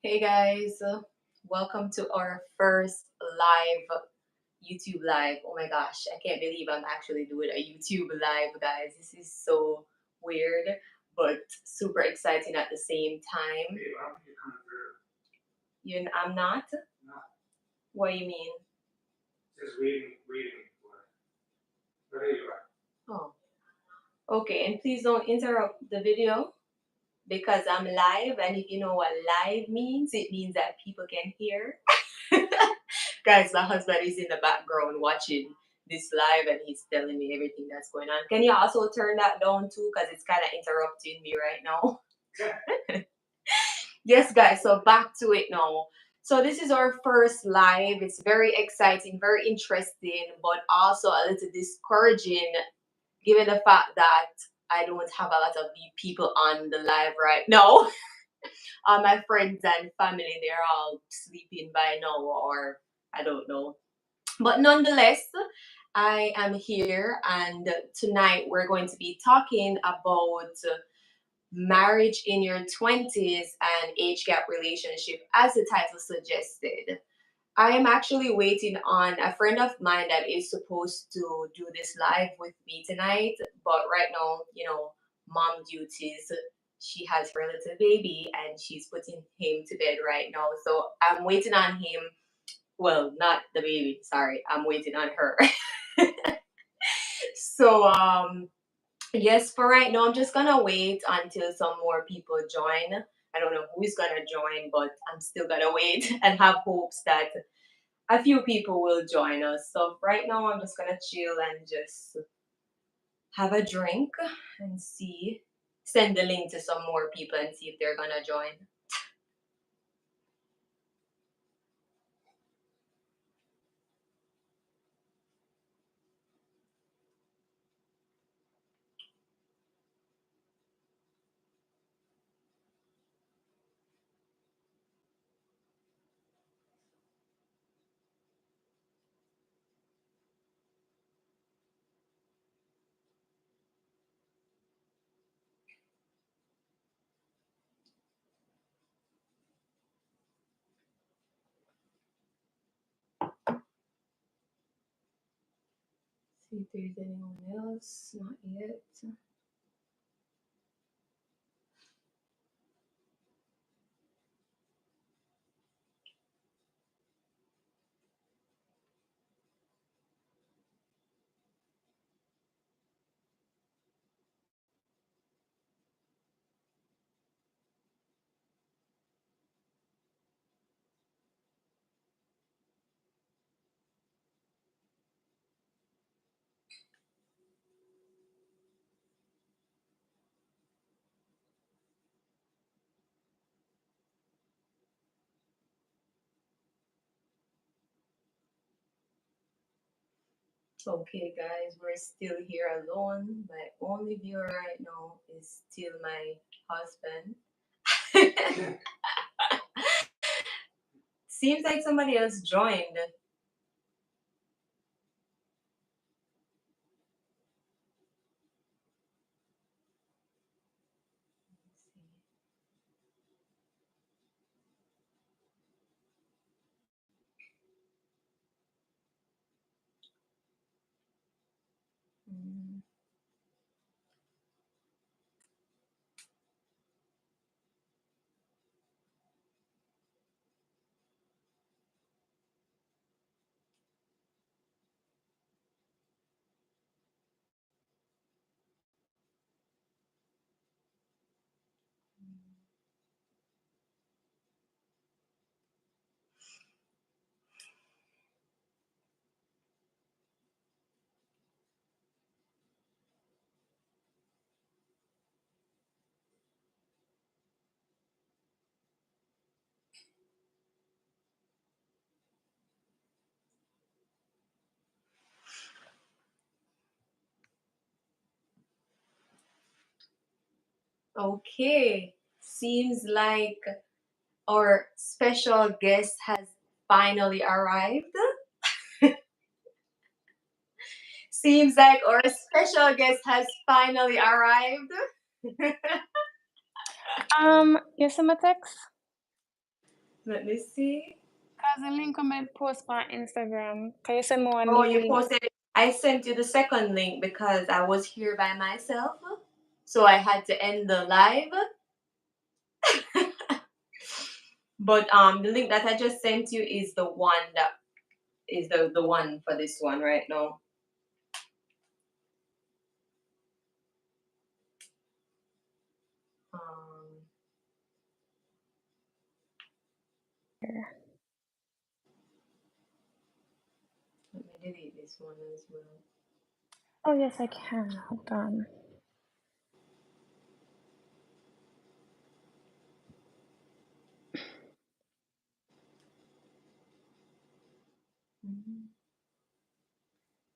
Hey guys, welcome to our first live YouTube live. Oh my gosh, I can't believe I'm actually doing a YouTube live, guys. This is so weird, but super exciting at the same time. Hey, I don't think you're coming through. I'm not? No, What do you mean? just waiting for it. But there you are. Oh, okay. And please don't interrupt the video because I'm live. And if you know what live means, it means that people can hear. Guys, my husband is in the background watching this live and he's telling me everything that's going on. Can you also turn that down too? Because it's kind of interrupting me right now. Yes, guys, so back to it now. So, this is our first live. It's very exciting, very interesting, but also a little discouraging given the fact that I don't have a lot of people on the live right now. All my friends and family, they're all sleeping by now, or I don't know. But nonetheless, I am here, and tonight we're going to be talking about marriage in your 20s and age gap relationship, as the title suggested. I am actually waiting on a friend of mine that is supposed to do this live with me tonight, but right now, mom duties. She has her little baby and she's putting him to bed right now. So I'm waiting on him. Well, not the baby, sorry. I'm waiting on her. So yes, for right now, I'm just gonna wait until some more people join. I don't know who is gonna join, but I'm still gonna wait and have hopes that a few people will join us. So right now, I'm just gonna chill and just have a drink and see. Send the link to some more people and see if they're gonna join. See if there's anyone else. Not yet. Okay, guys, we're still here alone. My only viewer right now is still my husband. Seems like somebody else joined. Mm. Okay, seems like our special guest has finally arrived. Seems like our special guest has finally arrived. Yes, I'm a text. Let me see. Cause the link on my post on Instagram. Can you send me one Oh, new you link? posted. I sent you the second link because I was here by myself, so I had to end the live. But the link that I just sent you is the one that is the one for this one right now. Um, Let me delete this one as well. Oh yes, I can. Hold on.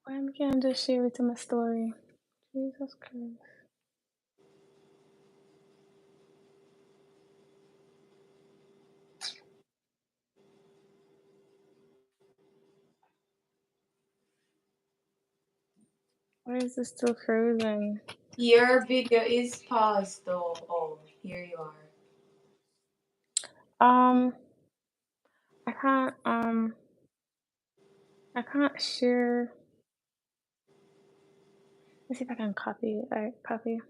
Why can't I just share it to my story? Jesus Christ. Why is this still frozen? Your video is paused though. Oh, here you are. I can't share. Let's see if I can copy. Alright, copy.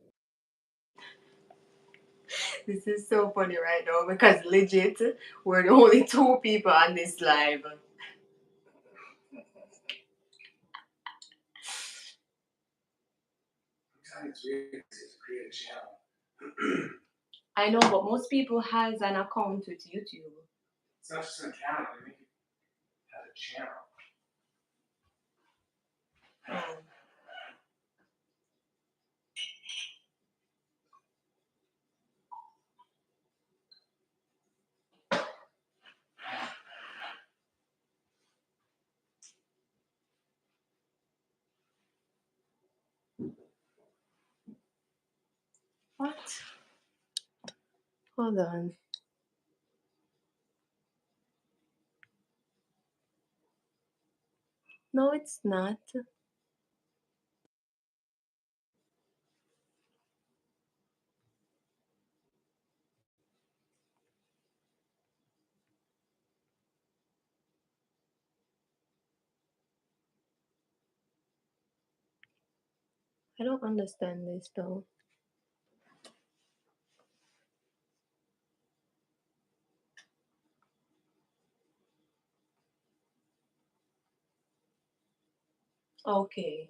This is so funny right now because legit, we're the only two people on this live. Sometimes we just create a channel. I know, but most people has an account with YouTube. It's not just an account, they make it have a channel. Oh. What? Hold on. No, it's not. I don't understand this though. Okay.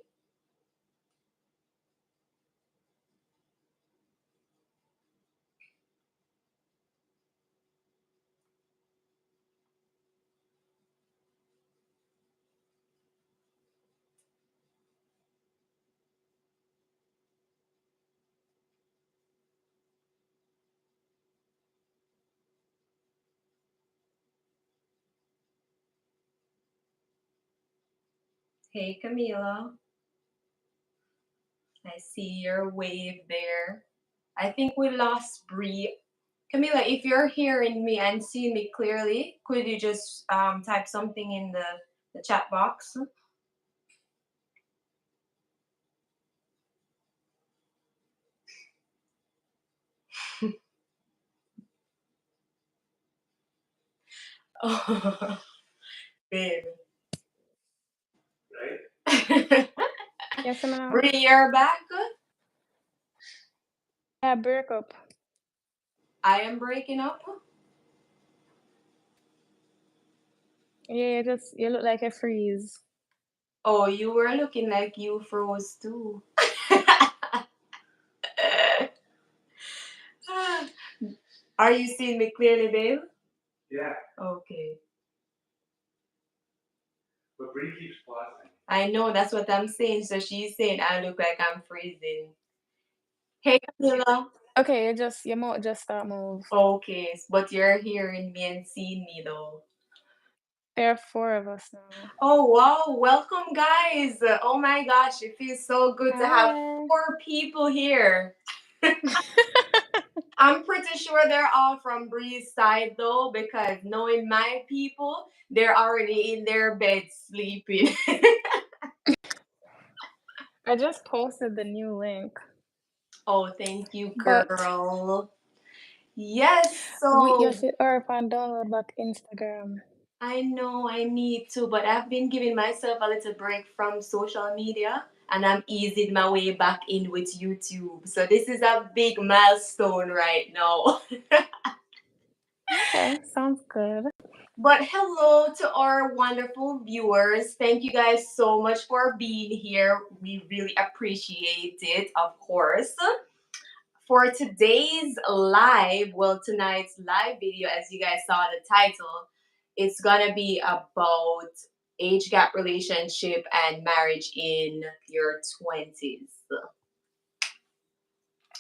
Hey, Camila. I see your wave there. I think we lost Bree. Camila, if you're hearing me and seeing me clearly, could you just type something in the chat box? Oh, babe. Right? Yes, I'm Bree, you're back? Yeah, break up. I am breaking up? Yeah, you look like a freeze. Oh, you were looking like you froze too. Are you seeing me clearly, babe? Yeah, Okay. but Bree keeps pausing. I know, that's what I'm saying. So she's saying I look like I'm freezing. Hey, Camila. Okay, your mouth just start move. Okay, but you're hearing me and seeing me though. There are 4 of us now. Oh, wow. Welcome, guys. Oh my gosh, it feels so good to have Hi. 4 people here. I'm pretty sure they're all from Bree's side though, because knowing my people, they're already in their bed sleeping. I just posted the new link. Oh, thank you, But girl. Yes, You so should or and download back Instagram. I know I need to, but I've been giving myself a little break from social media and I'm easing my way back in with YouTube. So this is a big milestone right now. Okay, sounds good. But hello to our wonderful viewers. Thank you guys so much for being here. We really appreciate it, of course. For today's live, well, tonight's live video, as you guys saw the title, it's gonna be about age gap relationship and marriage in your 20s.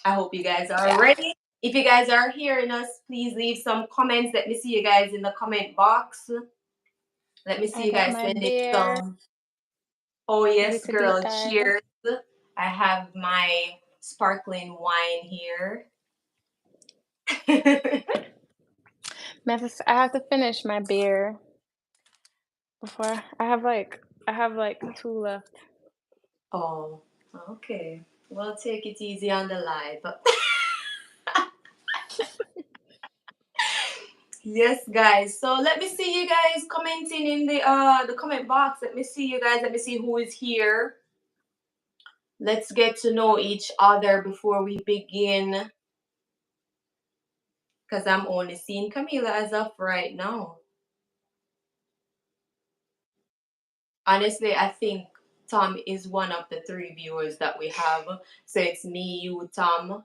I hope you guys are Yeah. ready. If you guys are hearing us, please leave some comments. Let me see you guys in the comment box. Let me see I you got guys my sending beer, some. Oh, ready yes, to deep girl. dive. Cheers. I have my sparkling wine here. I have to finish my beer before I have like two left. Oh, okay. Well, take it easy on the live. Yes, guys. So let me see you guys commenting in the comment box. Let me see you guys. Let me see who is here. Let's get to know each other before we begin. Because I'm only seeing Camila as of right now. Honestly, I think Tom is one of the three viewers that we have. So it's me, you, Tom.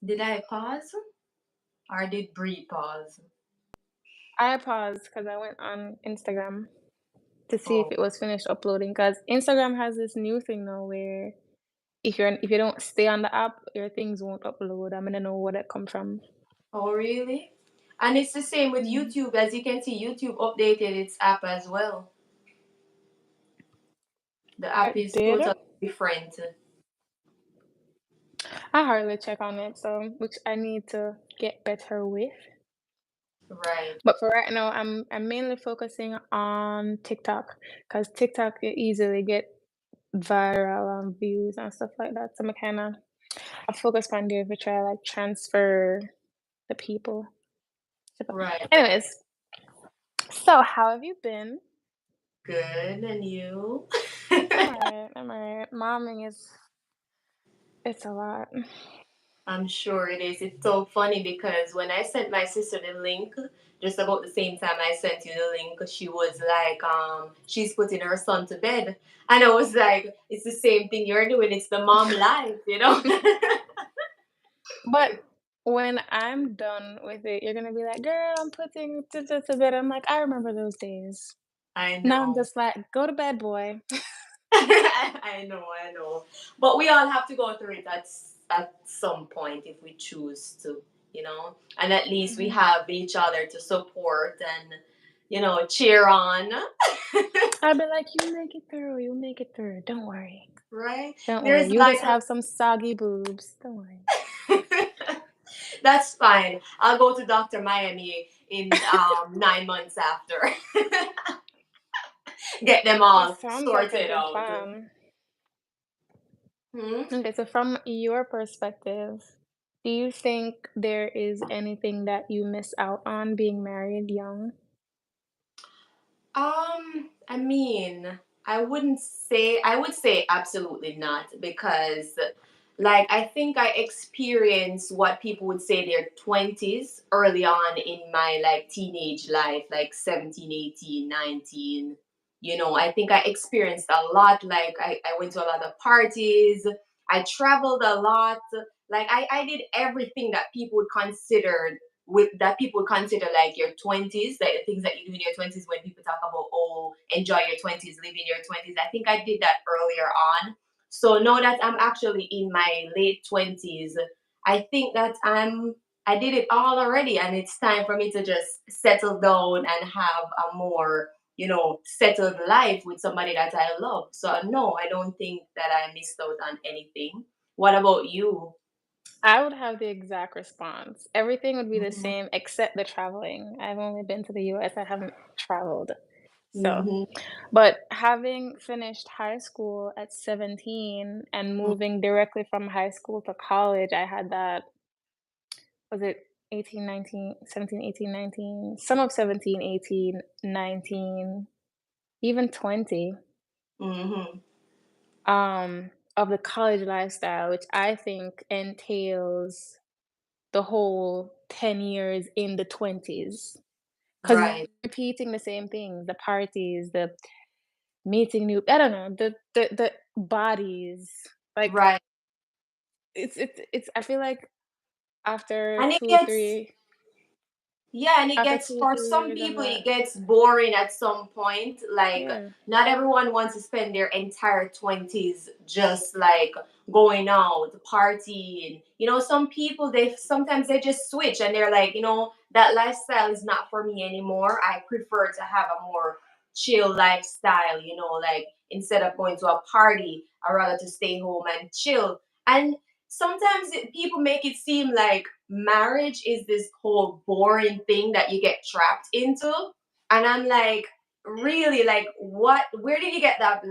Did I pause? Or did Bree pause? I paused because I went on Instagram to see if Oh, it was finished uploading. Because Instagram has this new thing now where if you don't stay on the app, your things won't upload. I'm gonna know where that come from. oh, really? And it's the same with Mm. YouTube. As you can see, YouTube updated its app as well. The I app is did. totally different. I hardly check on it, so which I need to get better with. Right, But for right now, I'm mainly focusing on TikTok because TikTok you easily get viral views and stuff like that. So I focus on there to try like transfer the people. right. Anyways, so how have you been? Good. And you? I'm alright. I'm alright. Momming is it's a lot. I'm sure it is. It's so funny because when I sent my sister the link, just about the same time I sent you the link, she was like, she's putting her son to bed. And I was like, it's the same thing you're doing. It's the mom life, you know? But when I'm done with it, you're gonna be like, "Girl, I'm putting to bed." I'm like, "I remember those days." I Now I'm know. just like, "Go to bed, boy." I know. But we all have to go through it at some point if we choose to, you know. And at least we Mhm. have each other to support and, cheer on. I'll be like, "You make it through. You make it through. Don't worry. Right? Don't worry. There's You like just have some soggy boobs. Don't worry." that's fine. I'll go to Dr. Miami in 9 months after. Get them That all sounds like a sorted good out. plan. Hmm? Okay, so from your perspective, do you think there is anything that you miss out on being married young? I mean, I would say absolutely not because like I think I experienced what people would say their 20s early on in my like teenage life, like 17, 18, 19. I think I experienced a lot. Like I went to a lot of parties, I traveled a lot. Like I did everything that people would consider like your 20s, like the things that you do in your 20s when people talk about, oh, enjoy your 20s, live in your 20s. I think I did that earlier on. So now that I'm actually in my late 20s, I think that I did it all already and it's time for me to just settle down and have a more, settled life with somebody that I love. So no, I don't think that I missed out on anything. What about you? I would have the exact response. Everything would be the Mhm. same except the traveling. I've only been to the US, I haven't traveled. So, but having finished high school at 17 and moving directly from high school to college, I had that, was it 18, 19, 17, 18, 19, some of 17, 18, 19, even 20, Mm-hmm. of the college lifestyle, which I think entails the whole 10 years in the 20s. Because Right. repeating the same things, the parties, the meeting new, I don't know, the bodies, like, Right. it's I feel like after And it 2, gets 3 Yeah, and it after gets, 2, for 3 some years of people, that. it gets boring at some point. Like, Yeah. not everyone wants to spend their entire 20s just like going out, partying. Some people, they sometimes they just switch and they're like, that lifestyle is not for me anymore. I prefer to have a more chill lifestyle, like instead of going to a party, I rather to stay home and chill. And sometimes people make it seem like marriage is this whole boring thing that you get trapped into. And I'm like, really, like, what, where did you get that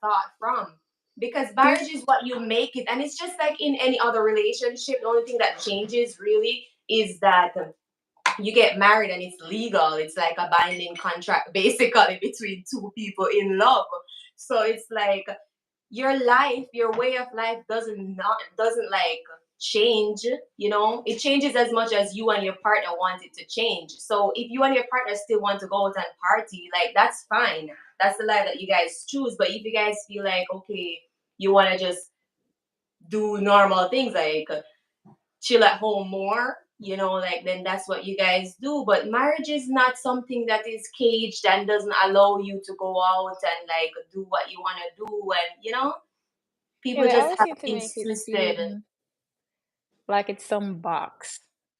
thought from? Because marriage This is what you make it. And it's just like in any other relationship, the only thing that changes really is that you get married and it's legal. It's like a binding contract basically between two people in love. So it's like your life, your way of life doesn't like change. It changes as much as you and your partner want it to change. So if you and your partner still want to go out and party, like, that's fine. That's the life that you guys choose. But if you guys feel like, okay, you want to just do normal things like chill at home more, like, then that's what you guys do. But marriage is not something that is caged and doesn't allow you to go out and like do what you want to do. And Yeah, people they just always have seem to make things it twisted. seem like it's some box,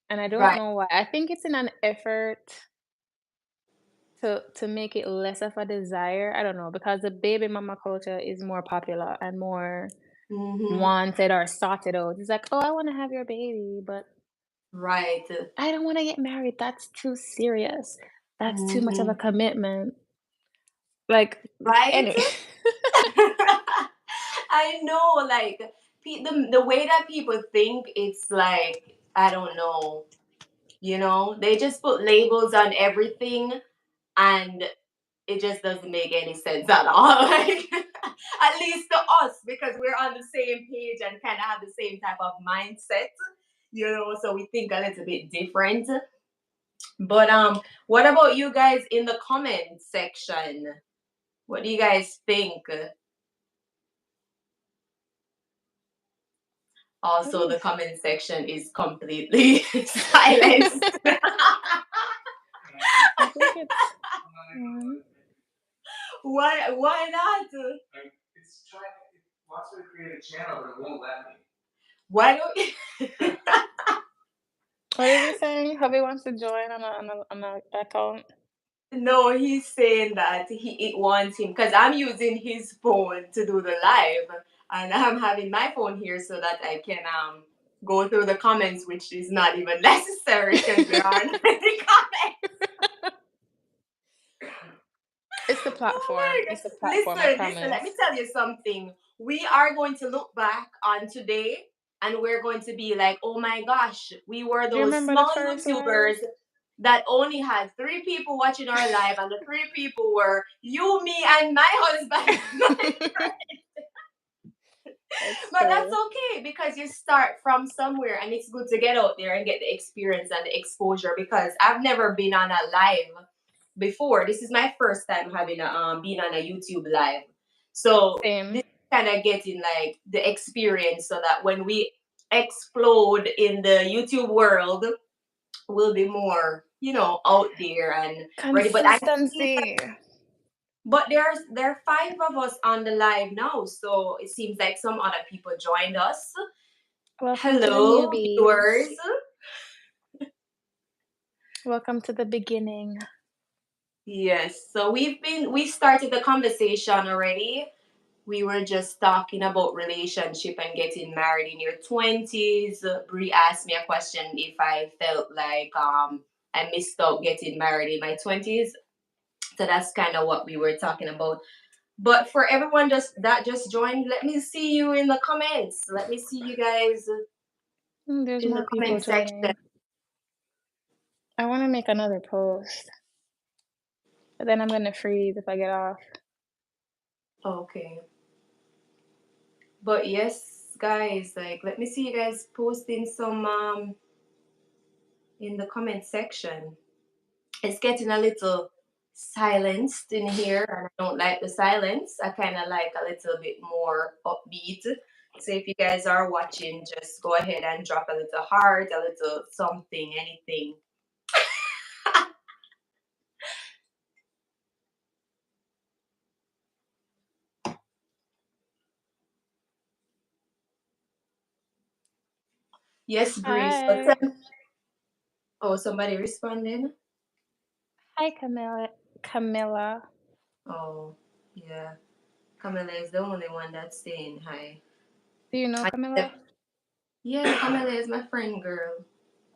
and I don't Right. know why. I think it's in an effort to make it less of a desire. I don't know, because the baby mama culture is more popular and more Hmm. wanted or sought it out. It's like, "Oh, I wanna have your baby, but Right. I don't wanna get married. That's too serious. That's too much of a Hmm. commitment." Like, Right. anyway. I know, like, the way that people think, it's like, I don't know, they just put labels on everything, and it just doesn't make any sense at all. Like, at least to us, because we're on the same page and kind of have the same type of mindset, so we think a little bit different. But what about you guys in the comment section? What do you guys think? What Also, the is comment section is completely silent. I think it's 1. Why not? Like, it wants me to create a channel, but it won't let me. Why don't you? What is he saying? Hubby wants to join on a account. No, he's saying that it wants him because I'm using his phone to do the live, and I'm having my phone here so that I can go through the comments, which is not even necessary because there aren't any comments. It's the Oh platform. my It's god! the platform, I Listen. Let me promise. tell you something. We are going to look back on today, and we're going to be like, "Oh my gosh, we were Do you those remember the small first live? YouTubers that only had 3 people watching our live, and the 3 people were you, me, and my husband." It's But that's true. okay because you start from somewhere, and it's good to get out there and get the experience and the exposure. Because I've never been on a live before. This is my first time having being on a YouTube live. So this Same. kind of getting like the experience, so that when we explode in the YouTube world, we'll be more, out there and ready. But I see, Consistency. but there are 5 of us on the live now, so it seems like some other people joined us. Welcome to the Hello, newbies. viewers. Welcome to the beginning. Yes, so we started the conversation already. We were just talking about relationship and getting married in your 20s. Brie asked me a question if I felt like I missed out getting married in my 20s. So that's kind of what we were talking about. But for everyone just joined, let me see you in the comments. Let me see you guys There's in the more people comment section. joining. I want to make another post, but then I'm gonna freeze if I get off. Okay. But yes, guys, like let me see you guys posting some in the comment section. It's getting a little silenced in here, and I don't like the silence. I kind of like a little bit more upbeat. So if you guys are watching, just go ahead and drop a little heart, a little something, anything. Yes, Breeze. Hi. Oh, somebody responding? Hi, Camilla. Oh, yeah. Camilla is the only one that's saying hi. Do you know Camilla? Yeah, Camilla is my friend, girl.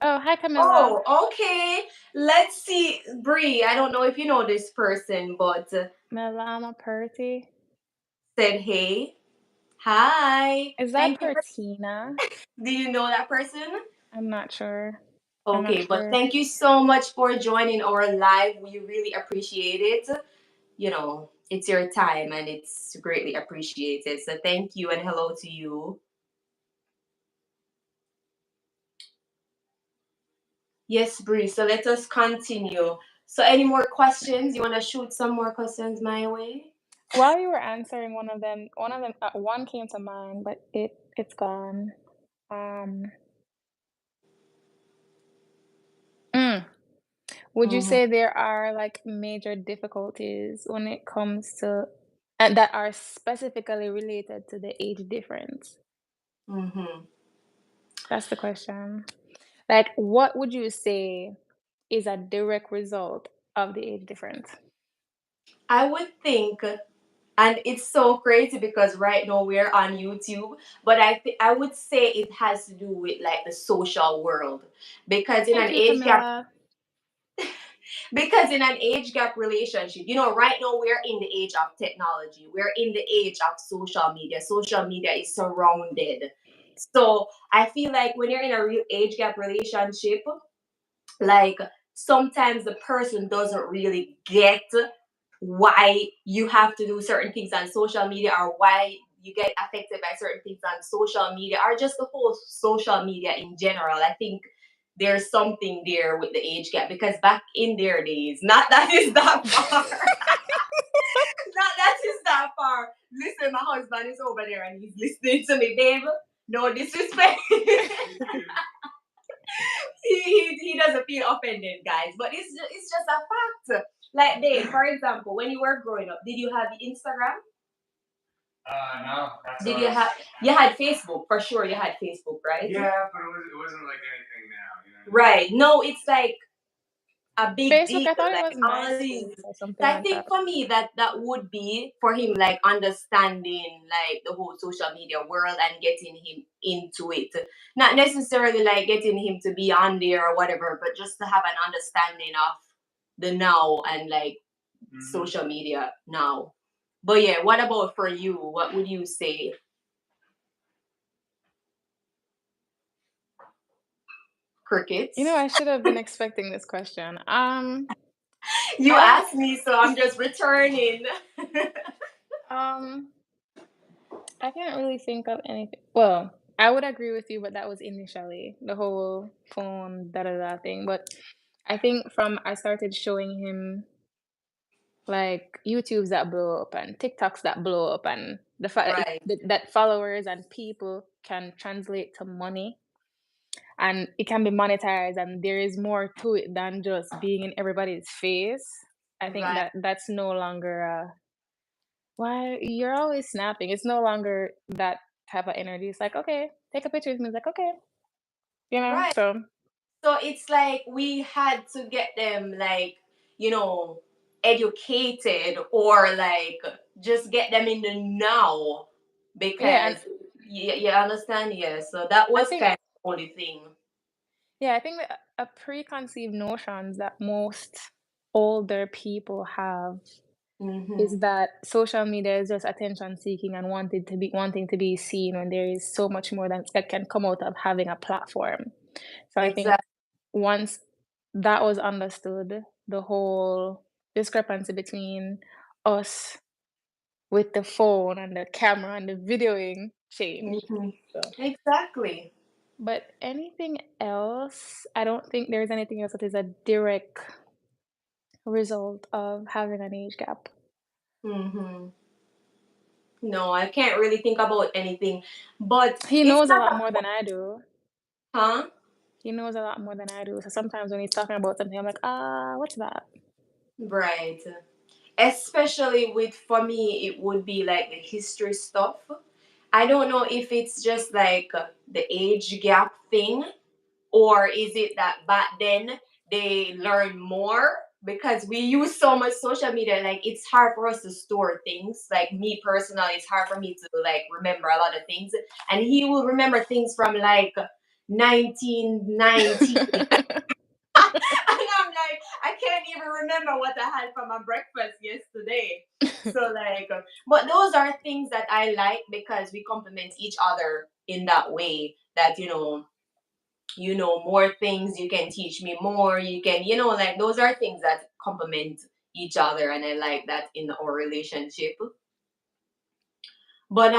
Oh, hi, Camilla. Oh, okay. Let's see, Bree. I don't know if you know this person, but Milana Purty. said hey, hi. Is that Thank you for. Pertina? Do you know that person? I'm not sure. I'm not Okay, but sure. thank you so much for joining our live. We really appreciate it. You know, it's your time and it's greatly appreciated. So thank you and hello to you. Yes, Bree. So let us continue. So, any more questions? You want to shoot some more questions my way? While you were answering one came to mind, but it's gone. Um, mm. Would you Mm-hmm. say there are like major difficulties when it comes to and that are specifically related to the age difference? Mm-hmm. That's the question. Like, what would you say is a direct result of the age difference? I would think, and it's so crazy because right now we're on YouTube, but I would say it has to do with like the social world because in Thank an you, age gap Camilla. because in an age gap relationship, right now we're in the age of technology, we're in the age of social media is surrounded. So I feel like when you're in a real age gap relationship, like sometimes the person doesn't really get why you have to do certain things on social media or why you get affected by certain things on social media or just the whole social media in general. I think there's something there with the age gap because back in their days, not that is that far, not that is that far. Listen, my husband is over there and he's listening to me, babe. No disrespect. He doesn't feel offended, guys. But it's just a fact. Like Dave, for example, when you were growing up, did you have Instagram? No, that's Did you have? You had Facebook for sure. You had Facebook, right? Yeah, but it wasn't like anything now. You know what I mean? Right. No, it's like a big Facebook, deal. I thought it Like was all of these. MySpace or something I like think that. for me that would be for him like understanding like the whole social media world and getting him into it. Not necessarily like getting him to be on there or whatever, but just to have an understanding of the now and like social media now. But yeah, what about for you? What would you say? Crickets. You know, I should have been expecting this question. You I asked me, so I'm just returning. um I can't really think of anything. Well, I would agree with you, but that was initially the whole phone da da da thing. But I think from I started showing him like YouTubes that blow up and TikToks that blow up, and the fact that, Right. that followers and people can translate to money and it can be monetized, and there is more to it than just being in everybody's face. I think Right. that that's no longer why you're always snapping. It's no longer that type of energy. It's like, okay, take a picture with me. It's like, okay, you know. Right. So So it's like we had to get them like, you know, educated or like just get them in the now yeah, because and you understand? Yeah. So that I was think kind of the only thing. yeah, I think that a preconceived notions that most older people have Mm-hmm. is that social media is just attention seeking and wanting to be seen when there is so much more that can come out of having a platform. So I think Exactly. once that was understood, the whole discrepancy between us with the phone and the camera and the videoing changed. Mm-hmm. So, Exactly. but anything else, I don't think there's anything else that is a direct result of having an age gap. Mm-hmm. No, I can't really think about anything, but He it's knows a not lot a, more than I do. huh? He knows a lot more than I do. So sometimes when he's talking about something, I'm like, what's that? Right. Especially with, for me, it would be like the history stuff. I don't know if it's just like the age gap thing, or is it that back then they learn more because we use so much social media, like it's hard for us to store things. Like me personally, it's hard for me to like remember a lot of things, and he will remember things from like 1990. And I'm like, I can't even remember what I had for my breakfast yesterday. So like, but those are things that I like because we complement each other in that way. That you know more things, you can teach me more. You can, like those are things that complement each other, and I like that in our relationship. But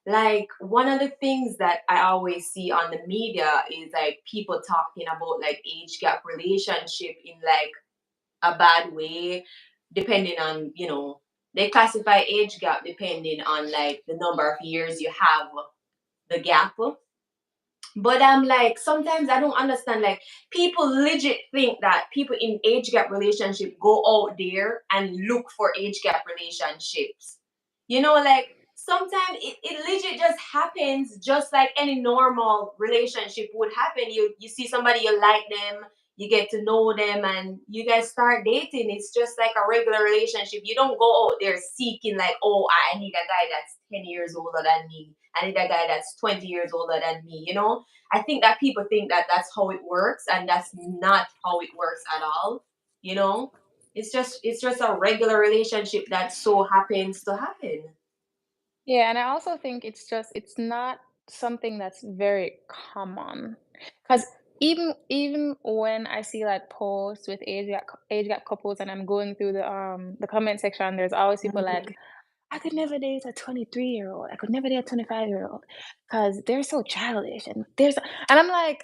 like one of the things that I always see on the media is like people talking about like age gap relationship in like a bad way, depending on, they classify age gap depending on like the number of years you have the gap. But I'm like, sometimes I don't understand. Like, people legit think that people in age gap relationship go out there and look for age gap relationships. Like sometimes it legit just happens, just like any normal relationship would happen. You see somebody, you like them, you get to know them, and you guys start dating. It's just like a regular relationship. You don't go out there seeking like, oh, I need a guy that's 10 years older than me. I need a guy that's 20 years older than me. I think that people think that that's how it works, and that's not how it works at all. You know, it's just a regular relationship that so happens to happen. Yeah, and I also think it's not something that's very common. Because even when I see like posts with age gap couples and I'm going through the comment section, there's always people like, Mhm. I could never date a 23-year-old. I could never date a 25-year-old because they're so childish and I'm like,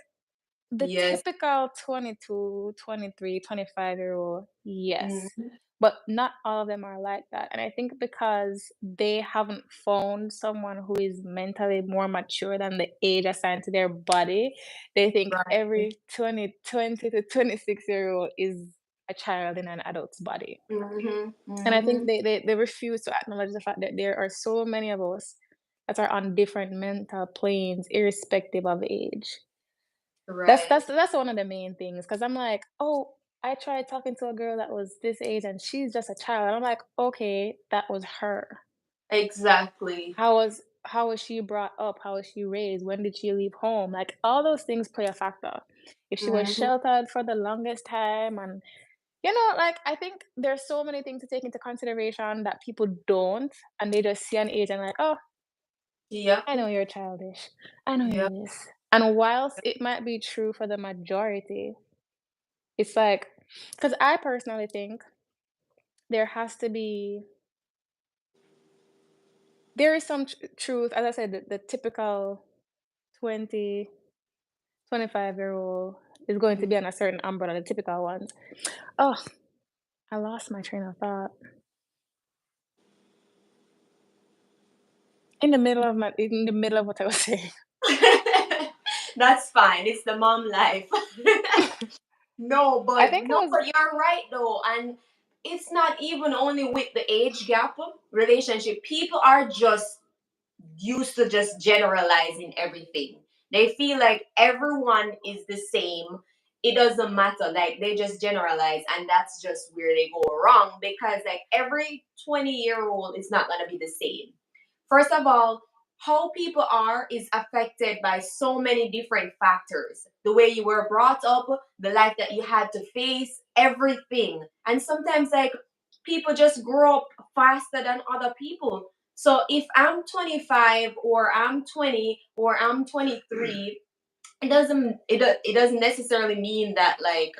the Yes. typical 22, 23, 25-year-old, yes, Mhm. but not all of them are like that, and I think because they haven't found someone who is mentally more mature than the age assigned to their body, they think Right. every 20 to 26-year-old is a child in an adult's body, Mhm. and I think Mhm. they refuse to acknowledge the fact that there are so many of us that are on different mental planes irrespective of age. That's Right. that's that's one of the main things. Because 'cause I'm like, "Oh, I tried talking to a girl that was this age and she's just a child." And I'm like, "Okay, that was her. Exactly. How was she brought up? How was she raised? When did she leave home?" Like, all those things play a factor. If she was Mhm. sheltered for the longest time and like, I think there's so many things to take into consideration that people don't, and they just see an age and like, "Oh, Yep. I know you're childish. I know Yep. you're this." And whilst it might be true for the majority, it's like, because I personally think there has to be there is some truth, as I said, the typical 20, 25-year-old is going to be on a certain umbrella, the typical ones. Oh, I lost my train of thought. In the middle of what I was saying. That's fine. It's the mom life. No, I but think no, but you're right though, and it's not even only with the age gap relationship. People are just used to just generalizing everything. They feel like everyone is the same. It doesn't matter. Like they just generalize, and that's just where they go wrong because like every 20-year-old is not gonna be the same. First of all, how people are is affected by so many different factors. The way you were brought up, the life that you had to face, everything. And sometimes, like, people just grow up faster than other people. So if I'm 25 or I'm 20 or I'm 23, it doesn't necessarily mean that like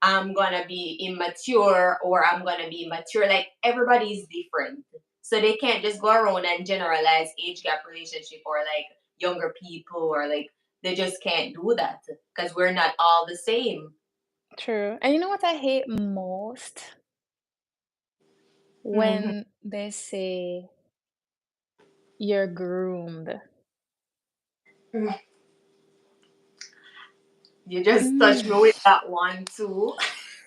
I'm gonna be immature or I'm gonna be mature. Like everybody is different, so they can't just go around and generalize age gap relationship or like younger people or like they just can't do that because we're not all the same. True. And you know what I hate most? Hmm. When they say you're groomed. You just touched me Mm. with that one too.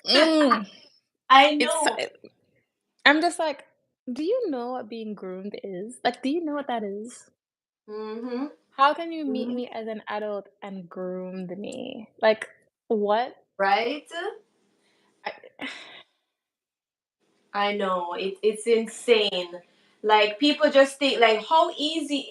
Mm. I It's know. I'm just like, do you know what being groomed is? Like, do you know what that is? Hmm. How can you meet Hmm. me as an adult and groomed me? Like, what? Right? I, I know it's insane. Like people just think like how easy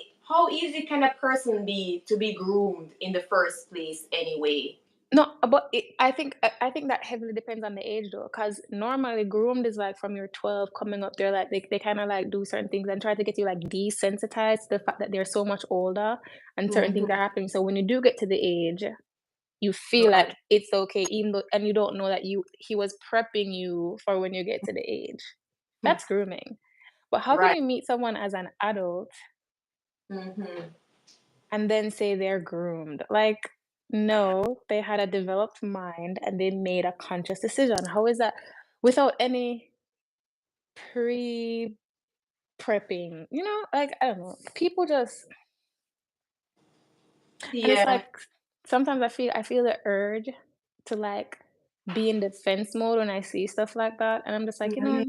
can a person be to be groomed in the first place anyway? no, but I think that heavily depends on the age though, because normally groomed is like from your 12 coming up there, like they kind of like do certain things and try to get you like desensitized to the fact that they're so much older and certain things Hmm. are happening. So when you do get to the age, you feel Right. like it's okay, even though and you don't know that he was prepping you for when you get to the age. That's grooming. But how can Right. you meet someone as an adult Hmm. and then say they're groomed? Like, no, they had a developed mind and they made a conscious decision. How is that without any pre prepping? You know, like I don't know. People just and it's Yeah. like sometimes I feel the urge to like be in defense mode when I see stuff like that. And I'm just like, you Hmm. know,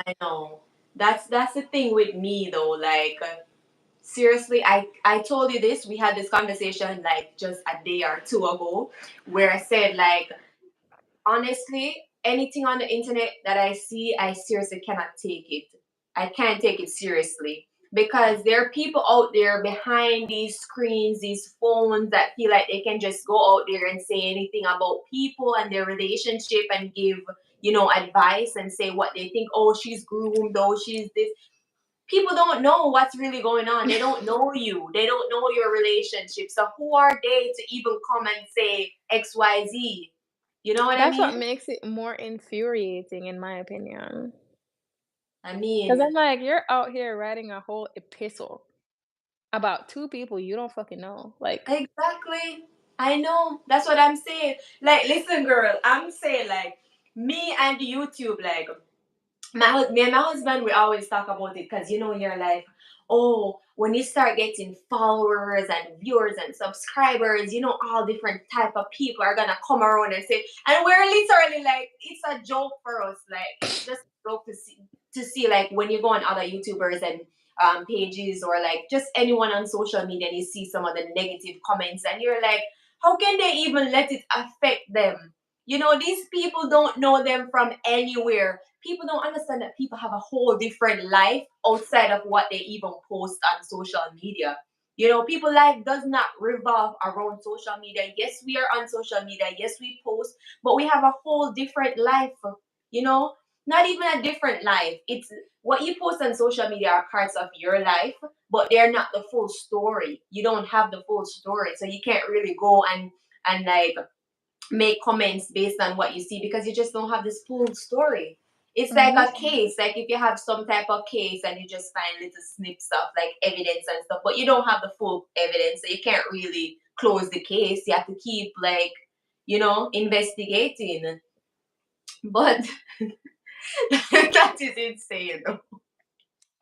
I know. That's the thing with me though. Like seriously, I told you this. We had this conversation like just a day or two ago, where I said like honestly, anything on the internet that I see, I seriously cannot take it. I can't take it seriously because there are people out there behind these screens, these phones that feel like they can just go out there and say anything about people and their relationship and give, advice and say what they think. Oh, she's groomed. Oh, she's this. People don't know what's really going on. They don't know you. They don't know your relationship. So who are they to even come and say XYZ? You know what I that's mean? what makes it more infuriating in my opinion. I Because mean, I'm like, you're out here writing a whole epistle about two people you don't fucking know. Like, exactly. I know. That's what I'm saying. Like, listen, girl, I'm saying like me and YouTube, like me and my husband, we always talk about it because you're like, oh, when you start getting followers and viewers and subscribers, all different type of people are gonna come around and say, and we're literally like, it's a joke for us, like it's just a joke to see like when you go on other YouTubers and pages or like just anyone on social media and you see some of the negative comments and you're like, how can they even let it affect them? These people don't know them from anywhere. People don't understand that people have a whole different life outside of what they even post on social media. People life does not revolve around social media. Yes, we are on social media. Yes, we post, but we have a whole different life. You know, not even a different life. It's what you post on social media are parts of your life, but they're not the full story. You don't have the full story, so you can't really go and like make comments based on what you see because you just don't have this full story. It's like mhm. a case, like if you have some type of case and you just find little snips of like evidence and stuff, but you don't have the full evidence, so you can't really close the case. You have to keep like, investigating. But that is insane.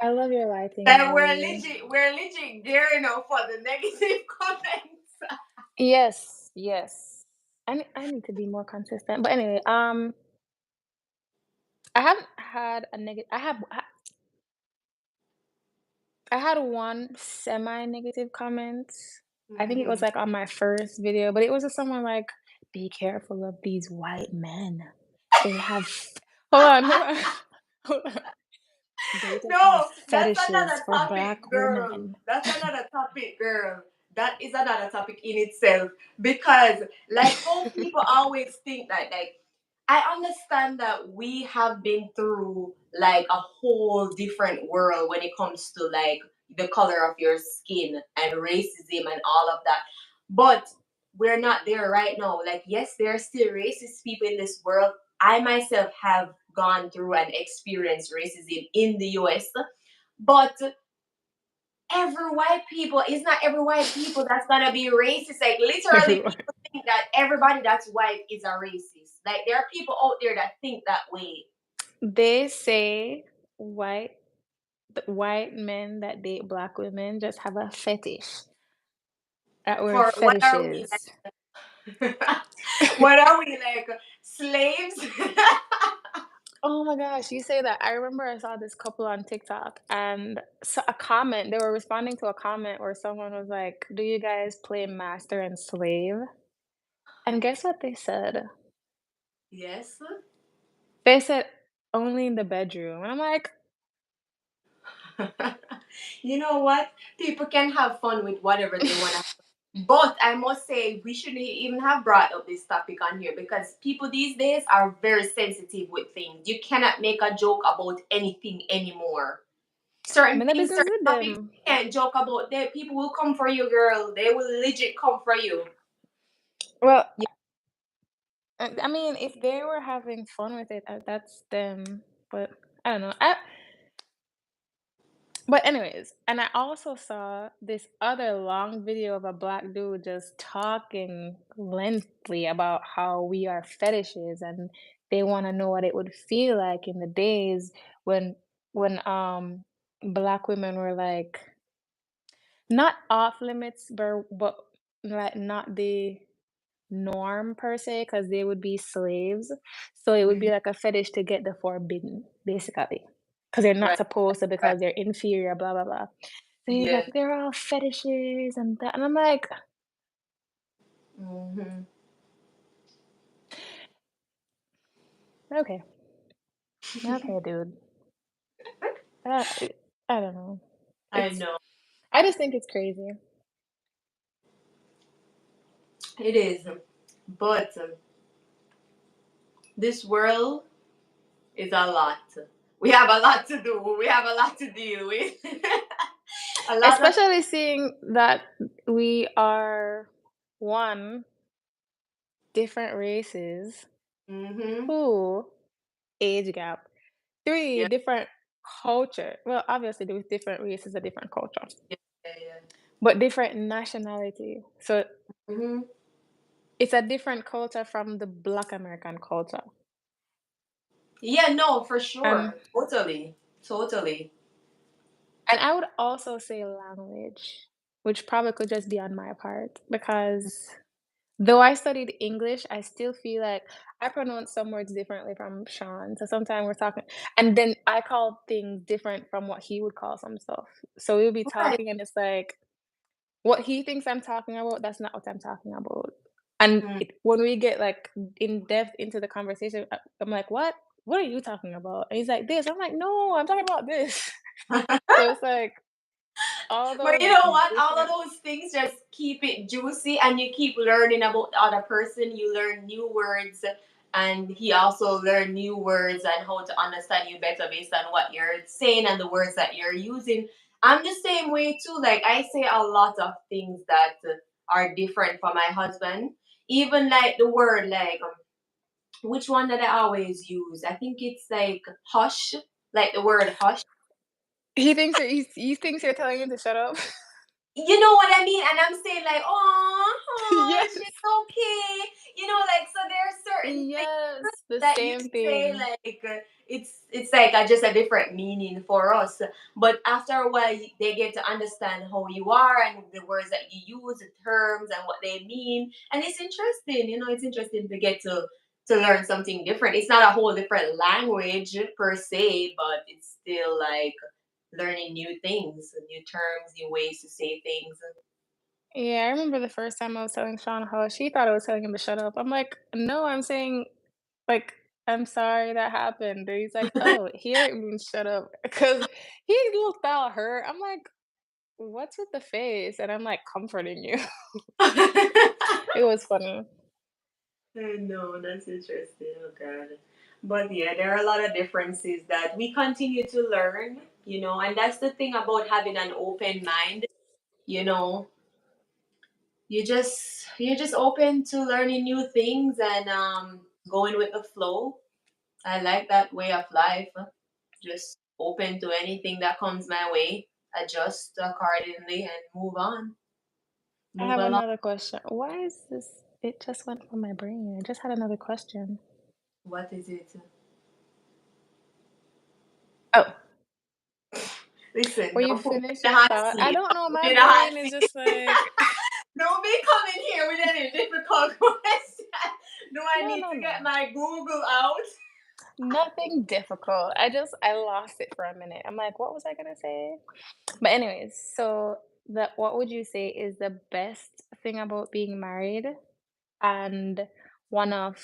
I love your lighting That we're energy. legit, we're legit gearing up for the negative comments. Yes, yes. I need to be more consistent. But anyway, I haven't had a negative. I had one semi-negative comment. I think it was Hmm. like on my first video, but it was just someone like, "Be careful of these white men. They have." Hold on, hold on, hold on. They just have No, that's fetishes another for topic, black girl. women. That's another topic, girl. That is another topic in itself. Because, like, how people always think that, like, I understand that we have been through, like, a whole different world when it comes to, like, the color of your skin and racism and all of that. But we're not there right now. Like, yes, there are still racist people in this world. I myself have gone through and experienced racism in the US, but every white people, it's not every white people that's gonna be racist. Like literally Everyone. people think that everybody that's white is a racist. Like there are people out there that think that way. They say white white men that date black women just have a fetish. That word For what are we fetishes. like? What are we like slaves? Oh my gosh, you say that. I remember I saw this couple on TikTok and a comment, they were responding to a comment where someone was like, "Do you guys play master and slave?" And guess what they said? Yes. They said, "Only in the bedroom." And I'm like, You know what? People can have fun with whatever they want to. But I must say, we shouldn't even have brought up this topic on here because people these days are very sensitive with things. You cannot make a joke about anything anymore. Certain "Me not things, business certain with topics, them." you can't joke about. They people will come for you, girl. They will legit come for you. Well, Yeah, I mean, if they were having fun with it, that's them. But I don't know. But anyways, and I also saw this other long video of a black dude just talking lengthily about how we are fetishes and they want to know what it would feel like in the days when when black women were like not off limits but like not the norm per se because they would be slaves. So it would be mhm, like a fetish to get the forbidden, basically. Because they're not right, supposed to right. because they're inferior, blah blah blah. So he's like, Yeah. they're all fetishes and that, and I'm like, Hmm. okay, okay, dude. Uh, I don't know. I It's know I just think it's crazy. it is, but this world is a lot. We have a lot to do. We have a lot to deal with. A lot of. Especially seeing that we are one, different races, Hmm. two, age gap, three, Yeah, different culture. Well, obviously there was different races, a different culture, yeah, yeah. but different nationality. So Hmm. it's a different culture from the Black American culture. Yeah, no, for And sure. Totally. Totally. and I would also say language, which probably could just be on my part because though I studied English, I still feel like I pronounce some words differently from Sean. So sometimes we're talking, and then I call things different from what he would call some stuff. So we'll be Right. talking, and it's like what he thinks I'm talking about, that's not what I'm talking about. And Mm. when we get like in depth into the conversation, I'm like, "What? What are you talking about?" And he's like, "This." I'm like, "No, I'm talking about this." So it's like all But those you know what? All of different. those things just keep it juicy and you keep learning about the other person. You learn new words and he also learned new words and how to understand you better based on what you're saying and the words that you're using. I'm the same way too. Like I say a lot of things that are different from my husband. Even like the word like which one that I always use? I think it's like hush, like the word hush. He thinks you're telling him to shut up. You know what I mean? And I'm saying like, oh, hush, Yes. it's okay. You know, like so there are certain things Yes, the that you same say thing. like it's like just a different meaning for us. But after a while, they get to understand how you are and the words that you use, the terms and what they mean, and it's interesting. You know, it's interesting to get to learn something different. It's not a whole different language per se, but it's still like learning new things, new terms, new ways to say things. Yeah, I remember the first time I was telling Sean how she thought I was telling him to shut up. I'm like, "No, I'm saying, like, I'm sorry that happened." And he's like, "Oh, here it means shut up." Because he looked all hurt. I'm like, "What's with the face?" And I'm, like, comforting you. It was funny. I know, that's interesting. Oh God. But yeah, there are a lot of differences that we continue to learn, and that's the thing about having an open mind, you know. You're just open to learning new things and going with the flow. I like that way of life. Just open to anything that comes my way, adjust accordingly and move on. I Move have along. another question. Why is this it just went from my brain. I just had another question. What is it? Oh, Listen, were you don't put me finished in the your hot thought? I seat. don't Don't know, put me my in the hot brain is seat. just like Don't be coming here with any difficult question. Do I no, need no, to get no. my Google out? Nothing difficult. I lost it for a minute. I'm like, what was I gonna say? But anyways, so the what would you say is the best thing about being married and one of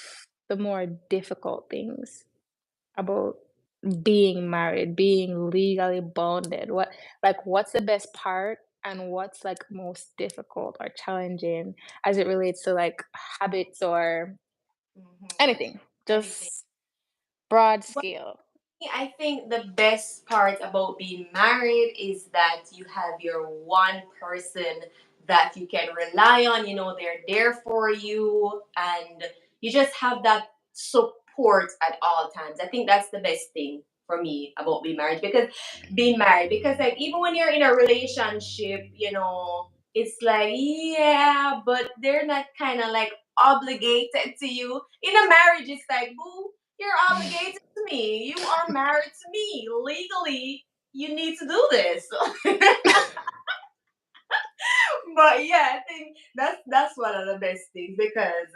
the more difficult things about being married, being legally bonded? What's the best part and what's like most difficult or challenging as it relates to like habits or anything? Anything. Just broad Well, scale. I think the best part about being married is that you have your one person that you can rely on. They're there for you, and you just have that support at all times. I think that's the best thing for me about being married because like even when you're in a relationship, it's like yeah, but they're not kind of like obligated to you. In a marriage, it's like boo, you're obligated to me. You are married to me. Legally, you need to do this. But yeah, I think that's one of the best things because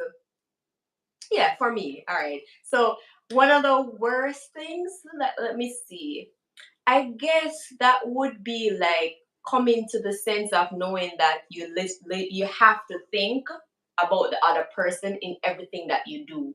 yeah, for me. All right. So one of the worst things, let me see. I guess that would be like coming to the sense of knowing that you have to think about the other person in everything that you do.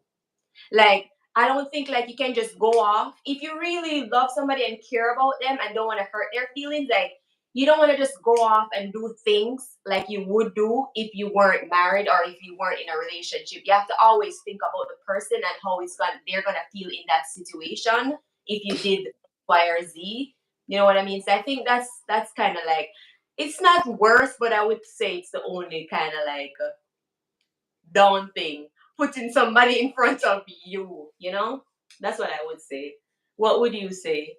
Like, I don't think like you can just go off. If you really love somebody and care about them and don't want to hurt their feelings, like you don't want to just go off and do things like you would do if you weren't married or if you weren't in a relationship. You have to always think about the person and how they're gonna feel in that situation if you did Y or Z. You know what I mean? So I think that's kind of like it's not worse, but I would say it's the only kind of like down thing, putting somebody in front of you. That's what I would say. What would you say?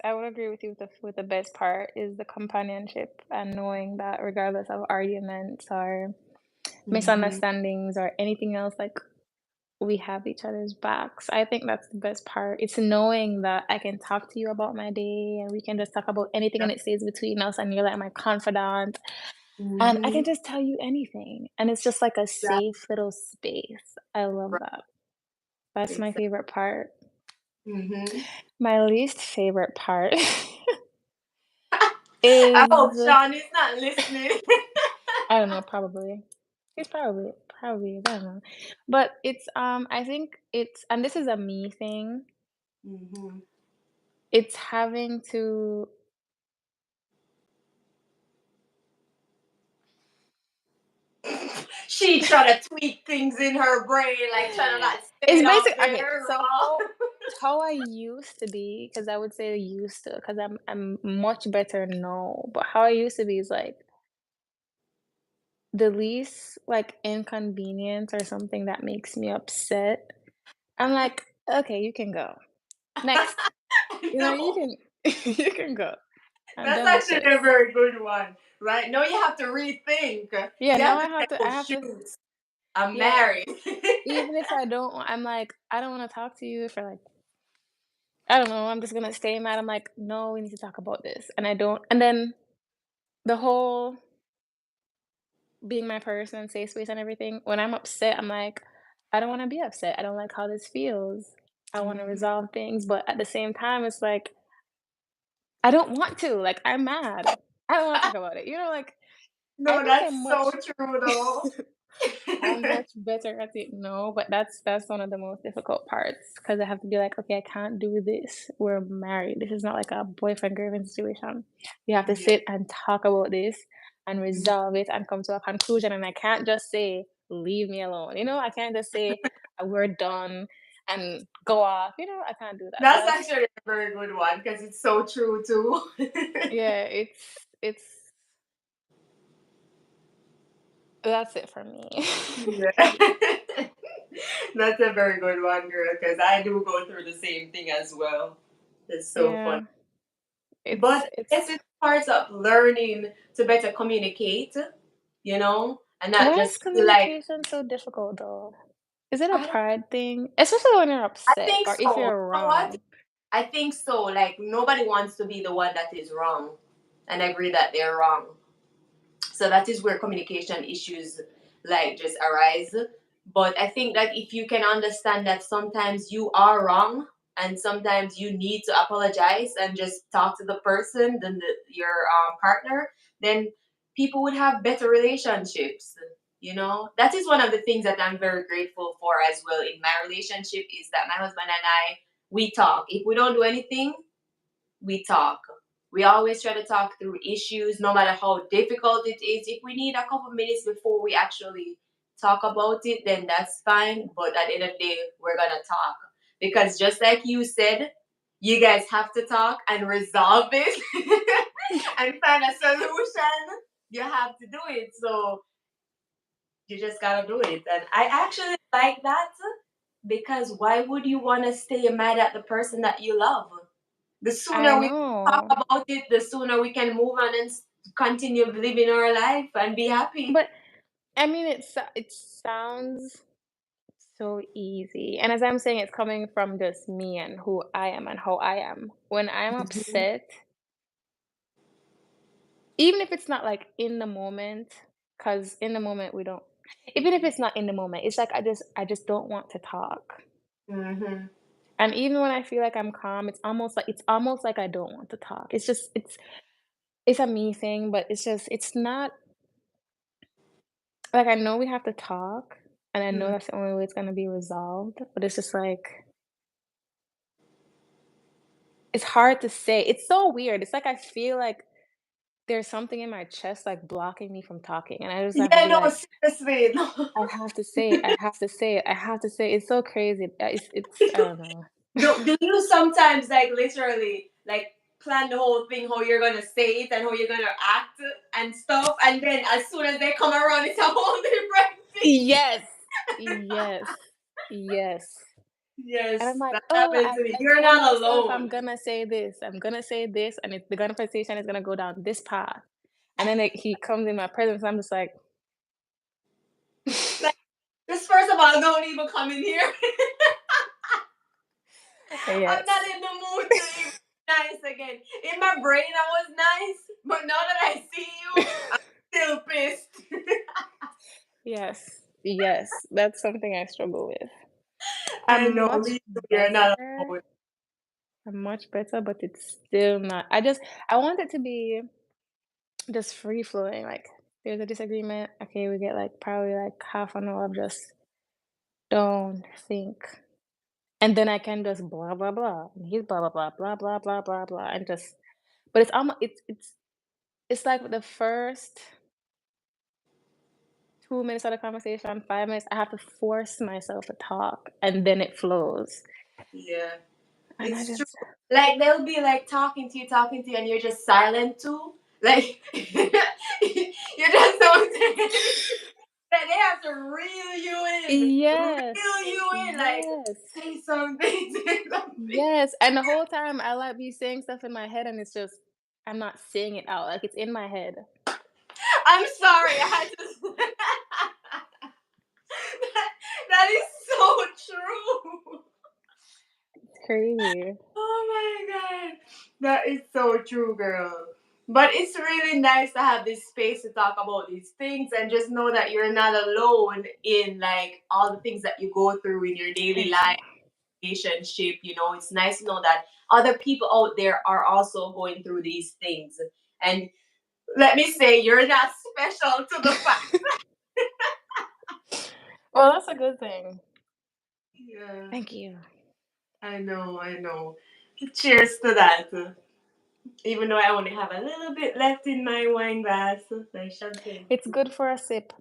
I would agree with you with the best part is the companionship and knowing that regardless of arguments or Hmm. misunderstandings or anything else, like we have each other's backs. I think that's the best part. It's knowing that I can talk to you about my day and we can just talk about anything and it stays between us and you're like my confidant and I can Hmm. just tell you anything. And it's just like a safe little space. I love that. That's my Exactly. favorite part. Hmm. My least favorite part I hope is Sean is not listening. I don't know, probably. He's probably I don't know. But it's I think it's and this is a me thing. Hmm. It's having to She trying to tweak things in her brain, like trying to not say it's it off basic okay, there so raw. how I used to be, because I would say used to, because I'm much better now. But how I used to be is like the least like inconvenience or something that makes me upset. I'm like, okay, you can go. Next. I You know, you know. can you can go. I'm That's done with actually this. a very good one, right? No, you have to rethink. Yeah, You now have to say, I oh have to shoot, I'm yeah. married. Even if I don't I'm like, I don't wanna talk to you for like I don't know, I'm just gonna stay mad. I'm like, "No, we need to talk about this." And I don't and then the whole being my person, safe space and everything, when I'm upset, I'm like, "I don't wanna be upset. I don't like how this feels. I wanna Mhm. resolve things." But at the same time, it's like, I don't want to, like, I'm mad. I don't wanna talk about it. Like, I No, think that's I'm so much true though. I'm much better at it now, but that's one of the most difficult parts because I have to be like, "Okay, I can't do this. We're married. This is not like a boyfriend-girlfriend situation. We have to Yeah. sit and talk about this and resolve it and come to a conclusion, and I can't just say, 'Leave me alone.'" I can't just say, "We're done,' and go off, I can't do that. So That's that's actually a very good one because it's so true too. yeah, it's that's it for me. Yeah. That's a very good one, girl, because I do go through the same thing as well. It's so fun. Yeah, it's But I guess it's it's part of learning to better communicate, and not why is just feel like, communication so difficult though? Is it a I don't pride thing? Especially when you're I upset think or if so. you're You know what? wrong. I think so. Like nobody wants to be the one that is wrong and agree that they're wrong. So that is where communication issues like just arise. But I think that if you can understand that sometimes you are wrong and sometimes you need to apologize and just talk to the person than your partner, then people would have better relationships. That is one of the things that I'm very grateful for as well in my relationship is that my husband and I, we talk. If we don't do anything, we talk. We always try to talk through issues, no matter how difficult it is. If we need a couple minutes before we actually talk about it, then that's fine. But at the end of the day, we're gonna talk. Because just like you said, you guys have to talk and resolve it and find a solution. You have to do it. So you just gotta do it. And I actually like that because why would you wanna stay mad at the person that you love? The I sooner we talk know. about it, the sooner we can move on and continue living our life and be happy. But I mean it sounds so easy. And as I'm saying, it's coming from just me and who I am and how I am. When I'm Mhm. upset, even if it's not like in the moment, because in the moment we don't even if it's not in the moment, it's like I just don't want to talk. Mhm. And even when I feel like I'm calm, it's almost like I don't want to talk. It's a me thing, but it's not like I know we have to talk, and I know Mhm. that's the only way it's gonna be resolved, but it's just like it's hard to say. It's so weird. It's like I feel like there's something in my chest like blocking me from talking, and I just have to Yeah, be no, like, seriously. No. I have to say it. I have to say it. I have to say it. It's so crazy. It's I don't know. Do you sometimes like literally like plan the whole thing how you're gonna say it and how you're gonna act and stuff, and then as soon as they come around, it's a whole different thing. Yes. Yes. Yes. And I'm Yes, like, that "Oh, happened I to me. I You're told not myself I'm alone. gonna say this. I'm gonna say this, and the conversation is gonna go down this path." And then, like, he comes in my presence, and I'm just like, Like, just first of all, don't even come in here. I'm not "Yes." in the mood to even be nice again. In my brain, I was nice, but now that I see you, I'm still pissed. Yes. Yes. That's something I struggle with. I I'm know, much me too. You're not better. alone. I'm much better, but it's still not I want it to be just free flowing, like, there's a disagreement, okay, we get, like, probably, like, half an hour of just don't think. And then I can just blah, blah, blah, and he's blah, blah, blah, blah, blah, blah, blah, blah, and just but it's like the first 2 minutes of the conversation, 5 minutes, I have to force myself to talk, and then it flows, Yeah, and I it's true. just Like they'll be like talking to you, and you're just silent too. Like you just don't say anything. Like they have to Yes, reel you in. Like yes, say something, say something. yes, and the whole time I, like, be saying stuff in my head, and it's just I'm not saying it out, like, it's in my head. I'm sorry, I had to. That is so true. It's crazy. Oh my god. That is so true, girl. But it's really nice to have this space to talk about these things and just know that you're not alone in like all the things that you go through in your daily Thank life, you. relationship. It's nice to know that other people out there are also going through these things. And let me say, you're not special to the fact. Well, that's a good thing. Yeah, Thank you. I know, I know. Cheers to that. Even though I only have a little bit left in my wine glass, my champagne. It's good for a sip.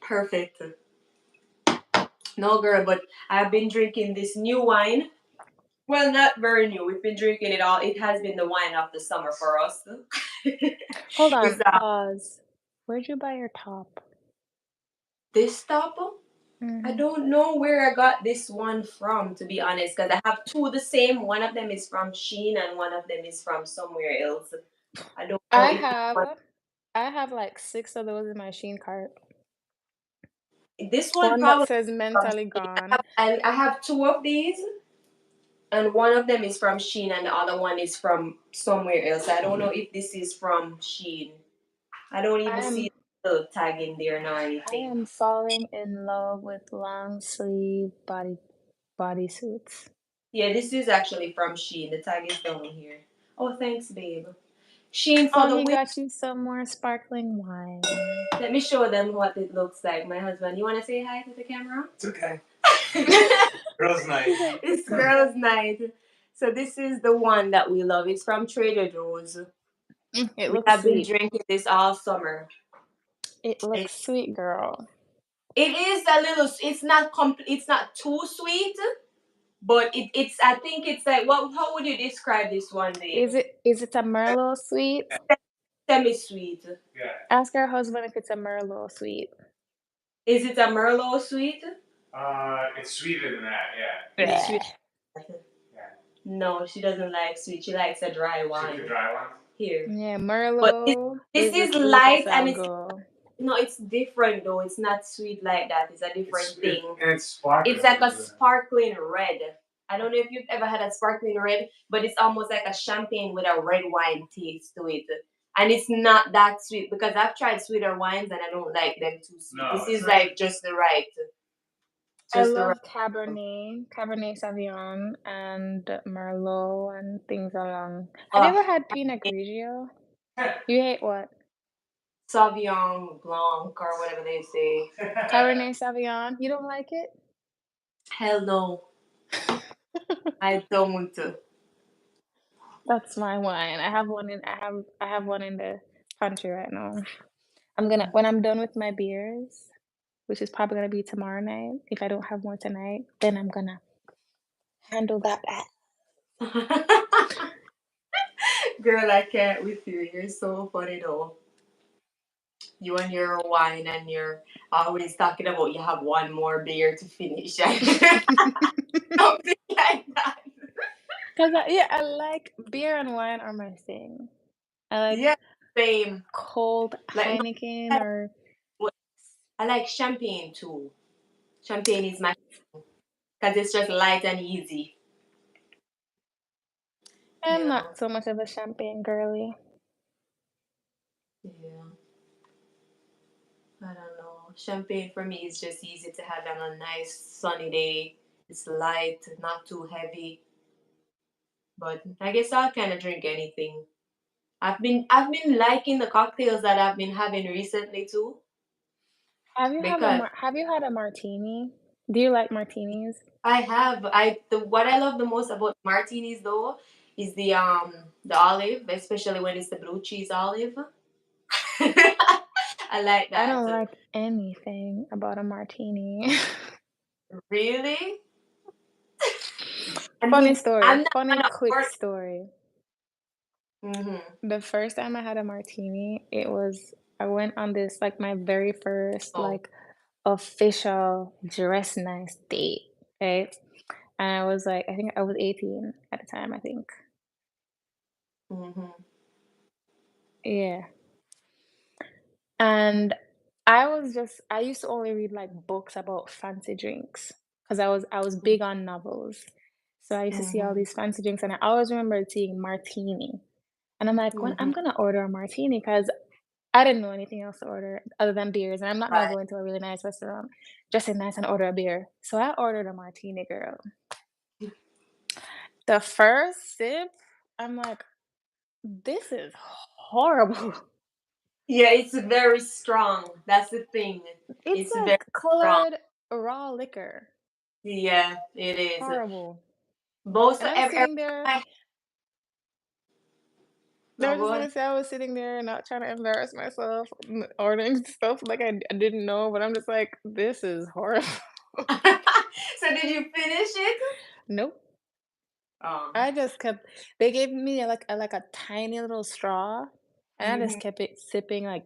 Perfect. No, girl, but I've been drinking this new wine. Well, not very new. We've been drinking it all. It has been the wine of the summer for us. Hold It's on, pause. Where'd you buy your top? this top. I Mhm. don't know where I got this one from, to be honest, because I have two the same. One of them is from Shein and one of them is from somewhere else. I don't know I if have I have like 6 of those in my Shein cart. this one One that probably says from mentally Shein. gone. I have two of these, and one of them is from Shein and the other one is from somewhere else. I don't know if this is from Shein. I don't I even see am the tag in there nor I anything. am falling in love with long sleeve bodysuits. Yeah, this is actually from Shein. The tag is down here. Oh, thanks, babe. Shein for the Mommy win. got you some more sparkling wine. Let me show them what it looks like. My husband, you want to say hi to the camera? It's okay. Girls' night. It's girls' night. So this is the one that we love. It's from Trader Joe's. It We looks have been sweet. drinking this all summer. It It, looks sweet, girl. it is a little. It's not It's not too sweet, but it's. I think it's like. What? How would you describe this one, babe? Is it a Merlot sweet? Semi-sweet. Yeah. Ask her husband if it's a Merlot sweet. Is it a Merlot sweet? It's sweeter than that, yeah. Is it Blech. sweet? Yeah. No, she doesn't like sweet. She likes a dry Take the wine. dry one. Here, Yeah, but Merlot this is the is light sweetest and I'll it's go. no, it's different though. It's not sweet like that. It's a different It's thing. and it's sparkling. It's like a isn't it? sparkling red. I don't know if you've ever had a sparkling red, but it's almost like a champagne with a red wine taste to it. And it's not that sweet because I've tried sweeter wines and I don't like them too sweet. No, This it's is not. like I just the right. love Cabernet Sauvignon, and Merlot and things along. Have you Oh, ever had Pinot Grigio? You hate what? Sauvignon Blanc or whatever they say. Cabernet Sauvignon? You don't like it? Hell no, I don't. That's my wine. I have one in the country right now. I'm gonna when I'm done with my beers, which is probably gonna be tomorrow night, if I don't have more tonight, then I'm gonna handle that. Girl, I can't with you. You're so funny though. You and your wine and you're always talking about you have one more beer to finish. Something like that. Yeah, I like beer and wine are my thing. I like Yeah, same. cold Like Heineken no, or I like champagne too. Champagne is my because it's just light and easy. I'm Yeah, not so much of a champagne girly. yeah. I don't know. Champagne for me is just easy to have on a nice sunny day. It's light, not too heavy. But I guess I'll kind of drink anything. I've been liking the cocktails that I've been having recently too because Have you had a martini? Do you like martinis? what I love the most about martinis though is the olive, especially when it's the blue cheese olive. I like I that. don't like anything about a martini. Really? I Funny mean, I'm story, not funny gonna quick work. story. Hmm. The first time I had a martini, I went on this, like, my very first, Oh. like, official dress nice date, right? And I was like, I think I was 18 at the time, I think. Hmm. Yeah. And I used to only read like books about fancy drinks because I was big on novels. So I used to see all Hmm. these fancy drinks and I always remember seeing martini. And I'm like, when I'm Hmm. gonna order a martini because I didn't know anything else to order other than beers, and I'm not gonna Right. go into a really nice restaurant, dressing nice and order a beer. So I ordered a martini, girl. The first sip, I'm like, this is horrible. Yeah, it's very strong. That's the thing. It's It's very like strong. colored raw liquor. Yeah, it is. Horrible. Most And I was every sitting there. time. I No, was go just on. gonna say I was sitting there not trying to embarrass myself, ordering stuff like I didn't know, but I'm just like, this is horrible. So did you finish it? Nope. Um. I just kept. They gave me like a tiny little straw, and I just Mhm. kept it sipping like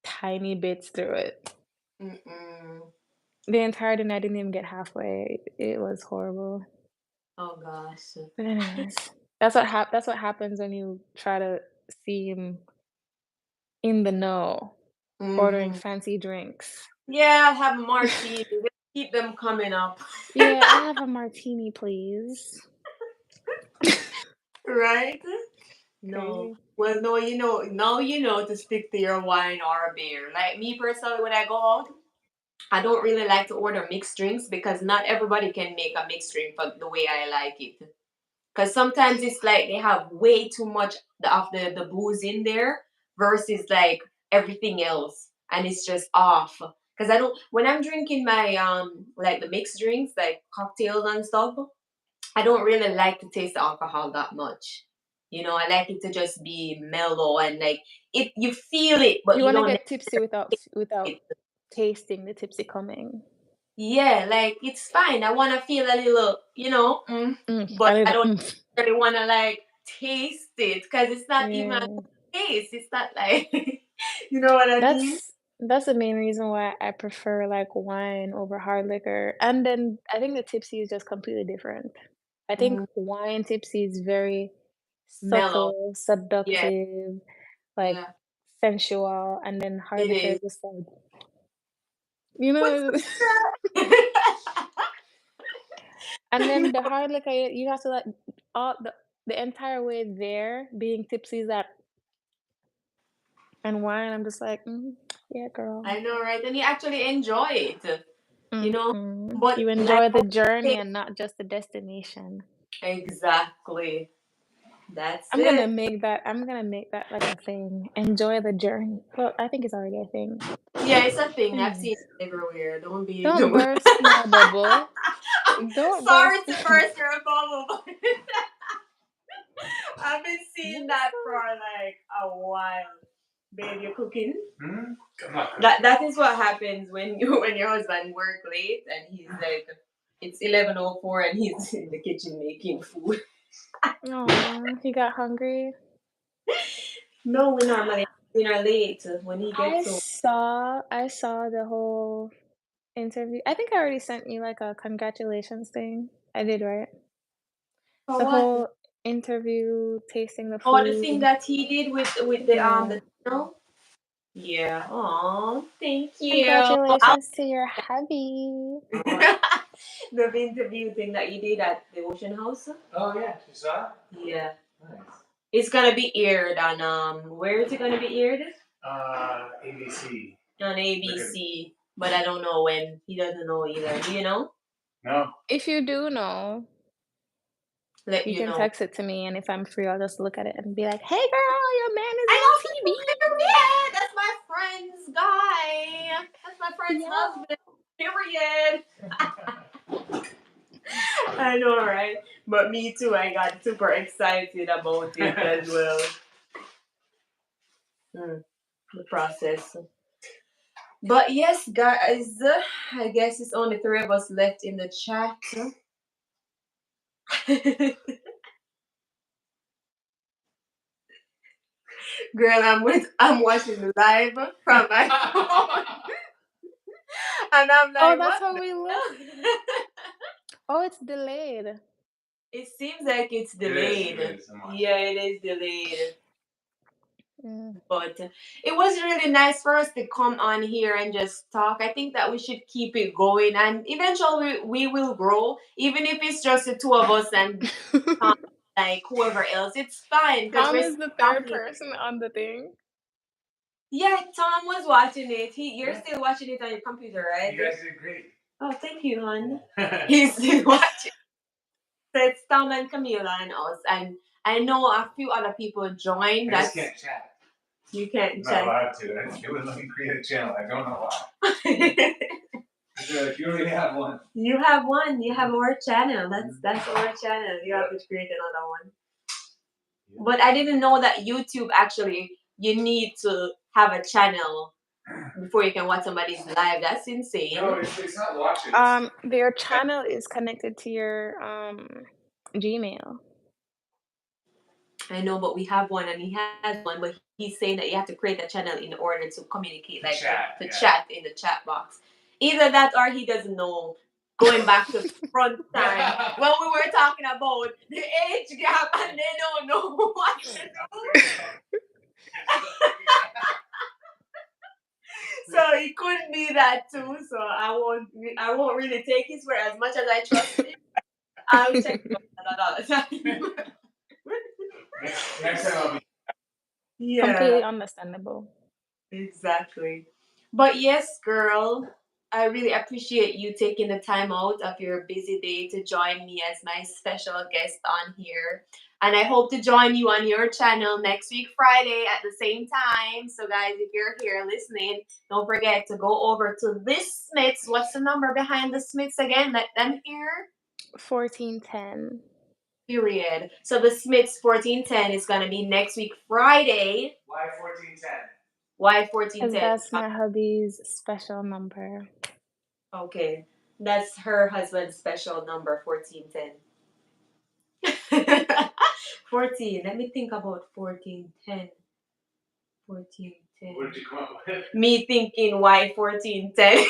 tiny bits through it. Mm-mm. The entire dinner, I didn't even get halfway. It was horrible. Oh gosh. But anyways, that's what happens when you try to seem in the know, ordering Hmm. fancy drinks. Yeah, I'll have a martini. Just keep them coming up. Yeah, I'll have a martini, please. Right? No. Crazy. Well, no, now you know to stick to your wine or beer. Like me personally, when I go out, I don't really like to order mixed drinks because not everybody can make a mixed drink for the way I like it. Because sometimes it's like they have way too much of the booze in there versus like everything else, and it's just off. Because I don't when I'm drinking my like the mixed drinks like cocktails and stuff, I don't really like to taste the alcohol that much. I like it to just be mellow and like it. You feel it, but You you wanna don't get tipsy without necessarily. tasting the tipsy coming. Yeah, like it's fine. I want to feel a little, A but I little don't really want to like taste it because it's not even a Yeah. taste. It's not like, you know what I mean? That's the main reason why I prefer, like, wine over hard liquor, and then I think the tipsy is just completely different. I think Mm, wine tipsy is very mellow. subtle, Yeah, seductive, like, yeah. sensual, and then hard It liquor is. is just like, What's know. that? And then the hard liquor, you have to, like, all the entire way there, being tipsy is that and wine, I'm just like, "Mhm, yeah, girl." I know, right? And you actually enjoy it, you know? Mhm. But You like enjoy the journey okay, and not just the destination. exactly. That's I'm gonna it. make that I'm gonna make that like a thing. Enjoy the journey. Well, I think it's already a thing. Yeah, it's a thing. I've seen Anyways, it everywhere. Don't be don't don't. burst my bubble. Don't Sorry burst. to burst your bubble, but I've been seeing What's that for up? like a while. Babe, you're cooking. Hmm? I'm not cooking. That is what happens when you when your husband work late and he's like it's 11:04 and he's in the kitchen making food. Aw, he got hungry. No, we normally have dinner late when he I gets home. saw I saw the whole interview. I think I already sent you like a congratulations thing. I did, right? For The what? whole interview, tasting the Oh, the thing food. that he did with Yeah. the yeah. Oh, thank you. Congratulations to your hubby. The interview thing that you did at the Ocean House. Oh yeah, you saw it? Yeah. Nice. It's gonna be aired on where is it gonna be aired? ABC. On ABC. But I don't know when. He doesn't know either. Do you know? No. If you do know, Let you you can know. text it to me, and if I'm free, I'll just look at it and be like, "Hey, girl, your man is I on know TV." period. That's my friend's guy. That's my friend's Yeah. husband. Period. I know, right? But me too. I got super excited about it as well. The process. But yes, guys, I guess it's only three of us left in the chat. Girl, I'm watching the live from my phone, and I'm Oh, like, that's what how the we look. hell? Oh, it's delayed. It seems like it's It is. delayed. It is. I'm watching. Yeah, it is delayed. Mm. But it was really nice for us to come on here and just talk. I think that we should keep it going, and eventually we will grow, even if it's just the two of us and like whoever else. It's fine because Tom we're is still the third talking. person on the thing. Yeah, Tom was watching it. You're Yeah. still watching it on your computer, right? You guys did great. Oh, thank you, hon. Yeah. He's still watching. So it's Tom and Camila and us, and I know a few other people joined. I just That's can't chat. You can't I'm not chat. allowed to. It wouldn't let me create a channel. I don't know why. You already have one. You have one. You have our channel. That's our channel. You have to create another one. But I didn't know that YouTube actually you need to have a channel before you can watch somebody's live. That's insane. No, it's not watching. It's, Their channel is connected to your Gmail. I know, but we have one and he has one, but he's saying that you have to create a channel in order to communicate, like to chat in the chat box. Either that or he doesn't know. Going back to front time when we were talking about the age gap and they don't know what to do. So it could be that too. So I won't really take his word as much as I trust him. I'll check all the time. next time I'll be. Yeah. Completely understandable. Exactly. But yes, girl, I really appreciate you taking the time out of your busy day to join me as my special guest on here. And I hope to join you on your channel next week, Friday, at the same time. So, guys, if you're here listening, don't forget to go over to this Smiths. What's the number behind the Smiths again? Let them hear. 1410. Period. So the Smiths 1410 is going to be next week, Friday. Why 1410? Why Because 1410? that's my hubby's special number. Okay. That's her husband's special number, 1410. 14. Let me think about 1410. 1410. What did you come up with? Me thinking why 1410.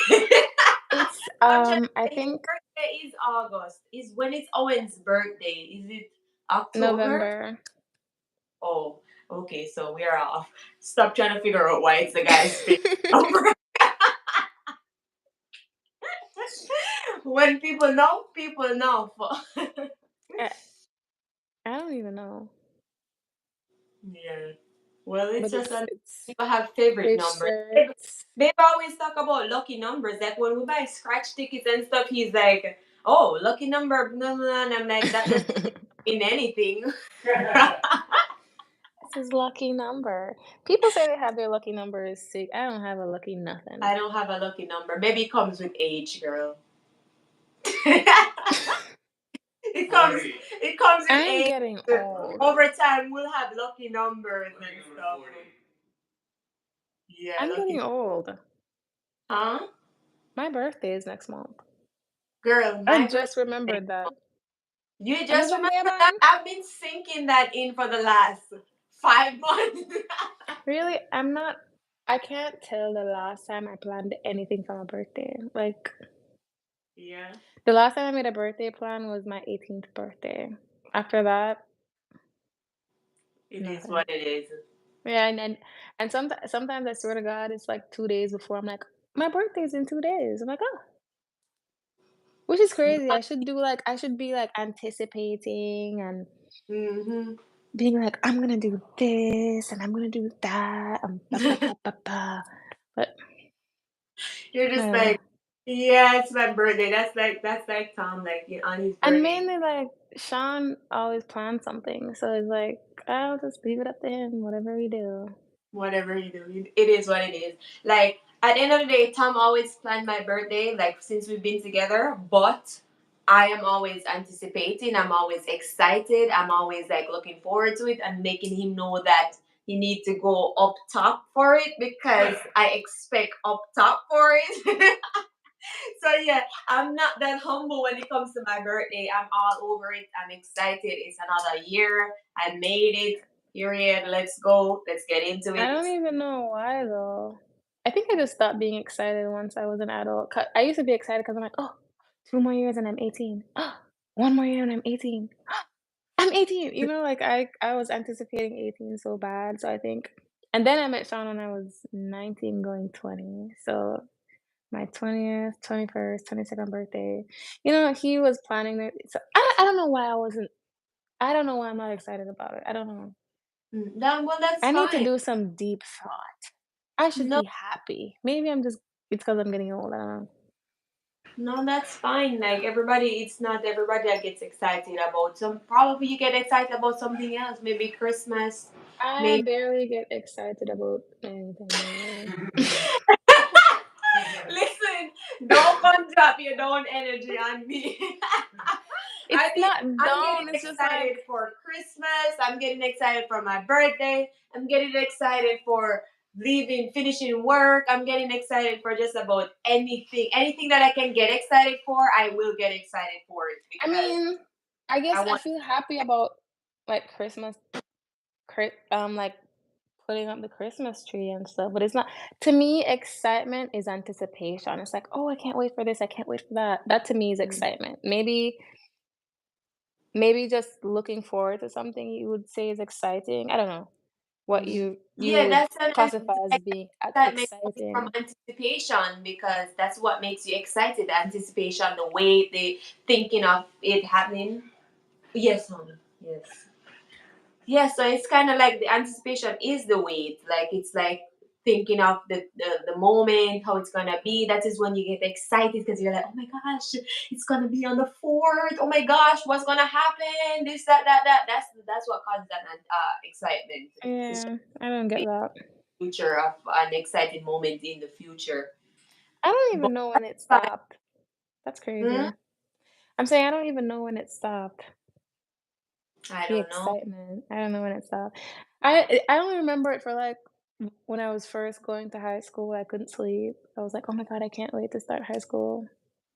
It's I think His birthday is August. Is when it's Owen's birthday. Is it October? November. Oh, okay, so we're off. Stop trying to figure out why it's the guy's number. When people know, people know. I don't even know. Yeah. Well, it's But just that it's people have favorite big numbers. shirts. Babe always talk about lucky numbers. Like when we buy scratch tickets and stuff, he's like, "Oh, lucky number," blah, blah, and I'm like, "That doesn't mean anything." It's his lucky number. People say they have their lucky number is 6. I don't have a lucky nothing. I don't have a lucky number. Maybe it comes with age, girl. It comes with I'm age. getting old. Over time, we'll have lucky numbers and stuff. Yeah, I'm lucky. getting old. Huh? My birthday is next month. Girl, I my just remembered that. You Ano just ba remember meron? that? I've been sinking that in for the last 5 months. Really, I can't tell the last time I planned anything for my birthday. Like, Yeah, the last time I made a birthday plan was my 18th birthday. After that, it is nothing. what it is. Yeah, and sometimes I swear to God, it's like 2 days before, I'm like, "My birthday's in 2 days." I'm like, "Oh." Which is crazy. I should be, like, anticipating and Mm-hmm. being like, "I'm gonna do this, and I'm gonna do that, ba ba ba ba ba." But You're I just don't know. like, yeah, it's my birthday. That's like Tom, like on his And birthday. mainly, like, Sean always plans something, so it's like, I'll just leave it up to him, whatever we do. Whatever you do, it is what it is. Like at the end of the day, Tom always planned my birthday, like since we've been together, but I am always anticipating, I'm always excited, I'm always like looking forward to it and making him know that he need to go up top for it because I expect up top for it. So yeah, I'm not that humble when it comes to my birthday. I'm all over it. I'm excited. It's another year. I made it. Period. Let's go. Let's get into I it. don't even know why, though. I think I just stopped being excited once I was an adult. I used to be excited because 'cause I'm like, "Oh, 2 more years and I'm 18. 1 more year and I'm 18. I'm 18." You know, like, I was anticipating 18 so bad, so I think and then I met Sean when I was 19 going 20, so my 20th, 21st, 22nd birthday, he was planning it, so I don't know why I don't know why I'm not excited about it, I don't know. Well, that's I need to fine. do some deep thought. I should No, be happy. Maybe it's because 'cause I'm getting old, I don't know. no, that's fine. Like everybody, it's not everybody that gets excited about some. Probably you get excited about something else. Maybe Christmas. I Maybe. barely get excited about anything really. Listen, don't come drop your down energy on me. It's not I'm getting down, it's just excited like for Christmas. I'm getting excited for my birthday. I'm getting excited for leaving, finishing work. I'm getting excited for just about anything. Anything that I can get excited for, I will get excited for it I because mean, I guess I I want. feel happy about like Christmas, like putting up the Christmas tree and stuff, but it's not to me, excitement is anticipation. It's like, "Oh, I can't wait for this, I can't wait for that." That to me is excitement. Maybe just looking forward to something you would say is exciting. I don't know what Mhm. you Yeah, would that's sometimes classify as like being excitement comes from exciting. anticipation because that's what makes you excited. The anticipation, the wait, the thinking of it happening. Yes, honey. Yes. Yeah, so it's kind of like the anticipation is the wait. Like it's like thinking of the moment, how it's gonna be. That is when you get excited because you're like, oh my gosh, it's gonna be on the fourth. Oh my gosh, what's gonna happen? This, that, that, that. That's what causes that excitement. It's Yeah, I don't get that. future of an exciting moment in the future. I don't But even know when that's it fine. stopped. That's Hmm? crazy. I'm saying I don't even know when it stopped. I The don't know. excitement. I don't know when it stopped. I only remember it for, like, when I was first going to high school, I couldn't sleep. I was like, "Oh my god, I can't wait to start high school."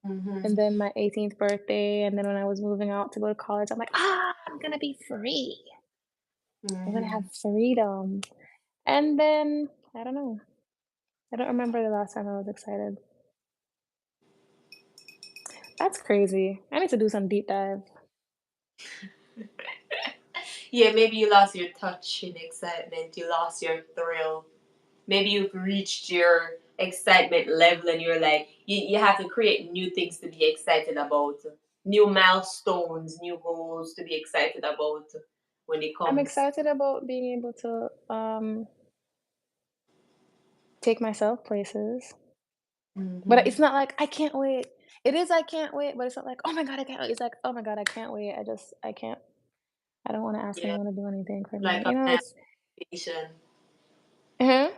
Hmm. And then my 18th birthday, and then when I was moving out to go to college, I'm like, "Ah, I'm gonna be free. I'm gonna Hmm. have freedom." And then, I don't know. I don't remember the last time I was excited. That's crazy. I need to do some deep dive. Yeah, maybe you lost your touch in excitement. You lost your thrill. Maybe you've reached your excitement level and you're like, you have to create new things to be excited about, new milestones, new goals to be excited about when it I'm comes. excited about being able to, take myself places. But Hmm. it's not like, "I can't wait." It is, "I can't wait," but it's not like, "Oh my god, I can't wait." It's like, "Oh my god, I can't wait." I can't I don't wanna ask Yeah, anyone to do anything for me. like a You know, mild it's anticipation. Mhm.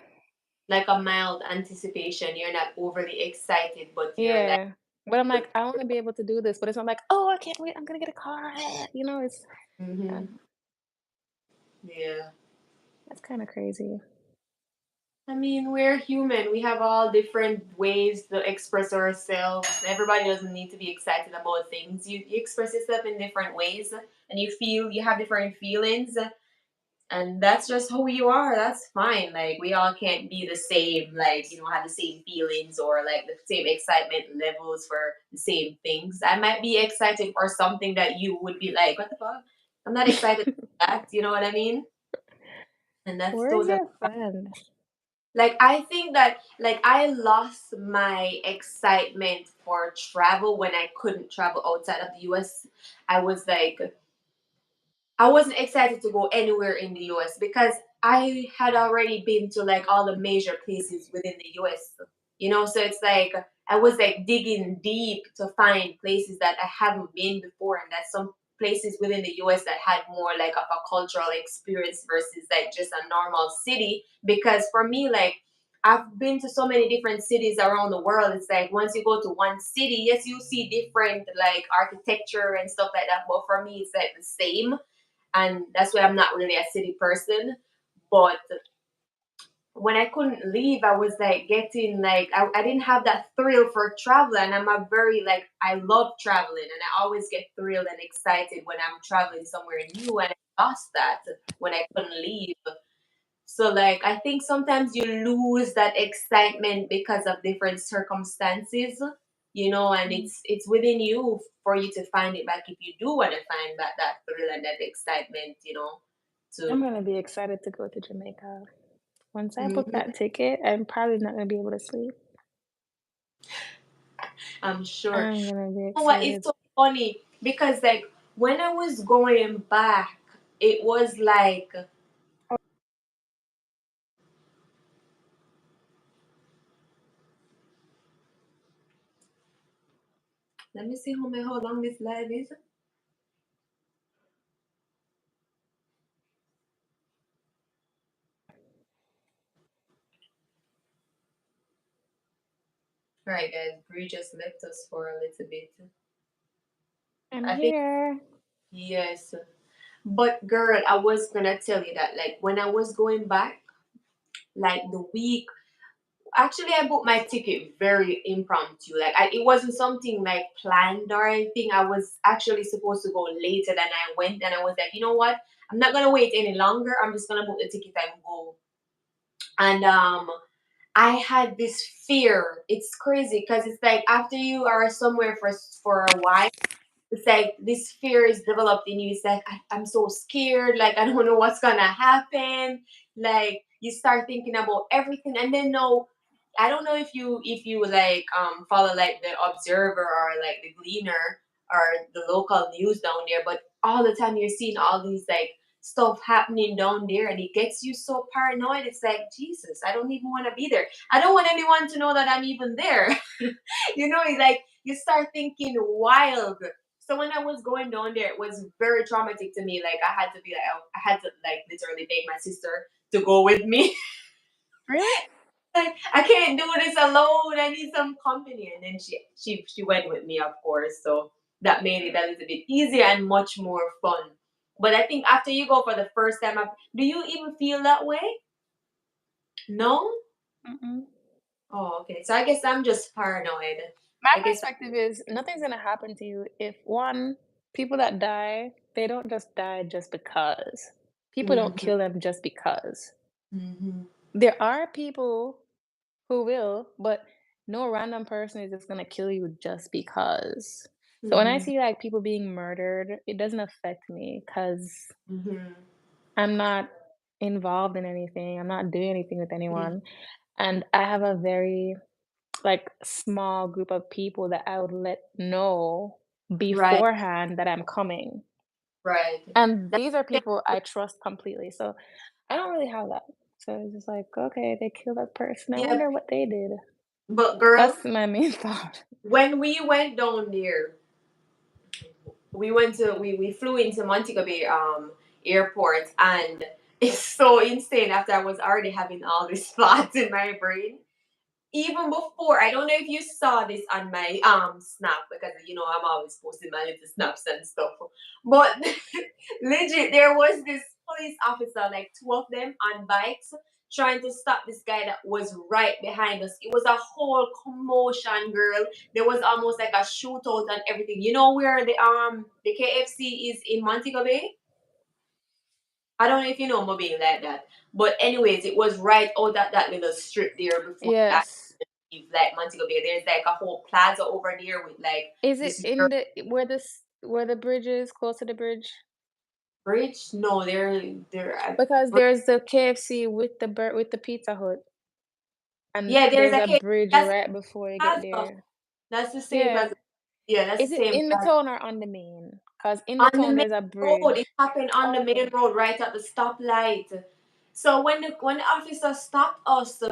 Like a mild anticipation. You're not overly excited, but you're like, Yeah. But I'm like, "I wanna be able to do this," but it's not like, "Oh, I can't wait, I'm gonna get a car." You know, it's I hmm, don't know. yeah. That's kinda crazy. I mean, we're human. We have all different ways to express ourselves. Everybody doesn't need to be excited about things. You express yourself in different ways and you have different feelings. And that's just who you are. That's fine. Like, we all can't be the same, like, have the same feelings or like the same excitement levels for the same things. I might be excited for something that you would be like, what the fuck? I'm not excited for that. You know what I mean? And that's Where's totally. your friend? Like I think that like I lost my excitement for travel when I couldn't travel outside of the US. I was like I wasn't excited to go anywhere in the US because I had already been to like all the major places within the US. So it's like I was like digging deep to find places that I haven't been before and that some places within the US that had more like of a cultural experience versus like just a normal city. Because for me, like I've been to so many different cities around the world. It's like once you go to one city, yes, you see different like architecture and stuff like that. But for me, it's like the same, and that's why I'm not really a city person. But when I couldn't leave, I was like getting like I didn't have that thrill for traveling. And I'm a very like I love traveling, and I always get thrilled and excited when I'm traveling somewhere new, and I lost that when I couldn't leave. So like I think sometimes you lose that excitement because of different circumstances, and Mm. it's within you for you to find it back if you do want to find back that thrill and that excitement, to I'm gonna be excited to go to Jamaica. Once I book Mhm. that ticket, I'm probably not gonna be able to sleep. I'm sure. I'm gonna be You know what is excited. so funny? Because like when I was going back, it was like let me see how long this live is. Right, guys. Bree just left us for a little bit. I'm I think here. yes. But girl, I was gonna tell you that like when I was going back, like the week actually I booked my ticket very impromptu. It wasn't something like planned or anything. I was actually supposed to go later than I went, and I was like, you know what? I'm not gonna wait any longer. I'm just gonna book the ticket and go. And I had this fear. It's crazy because it's like after you are somewhere for a while, it's like this fear is developed in you. It's like I'm so scared. Like I don't know what's gonna happen. Like you start thinking about everything, and then no, I don't know if you like follow like the Observer or like the Gleaner or the local news down there, but all the time you're seeing all these like stuff happening down there, and it gets you so paranoid. It's like Jesus, I don't even want to be there. I don't want anyone to know that I'm even there. It's like you start thinking wild. So when I was going down there, it was very traumatic to me. Like I had to like literally beg my sister to go with me. Really? Like I can't do this alone. I need some company. And then she went with me, of course. So that made it a little bit easier and much more fun. But I think after you go for the first time, do you even feel that way? No. Mm-mm. Oh, okay. So I guess I'm just paranoid. My I guess. perspective is nothing's gonna happen to you if one, people that die, they don't just die just because. People don't Hmm. kill them just because. Hmm. There are people who will, but no random person is just gonna kill you just because. So when I Hmm. see like people being murdered, it doesn't affect me because Hmm. I'm not involved in anything. I'm not doing anything with anyone. And I have a very like small group of people that I would let know Right. beforehand that I'm coming. Right. And That's these are the people I trust completely. So I don't really have that. So it's just like, okay, they killed that person. I Yeah, wonder what they did. but girl, That's my main thought. when we went down there, we flew into Montego Bay airport, and it's so insane after I was already having all these thoughts in my brain. Even before, I don't know if you saw this on my snap, because I'm always posting my little snaps and stuff. But legit, there was this police officer, like two of them on bikes, trying to stop this guy that was right behind us. It was a whole commotion, girl. There was almost like a shootout and everything. You know where the KFC is in Montego Bay? I don't know if you know Mobile like that. But anyways, it was right out at that little strip there before that Yes. like Montego Bay. There's like a whole plaza over there with like Is it this in the where the bridge is, close to the bridge? bridge. No, they're at Because there's the KFC with with the Pizza Hut, and yeah, there's there's a a cave. bridge That's right before you get plaza. there. That's the same Yeah. plaza. Yeah, that's Is the it same in the plaza. town or on the main? Cause in the On the town main there's a road. It bridge. happened on the main Okay. road, right at the stoplight. So when the officer stopped us,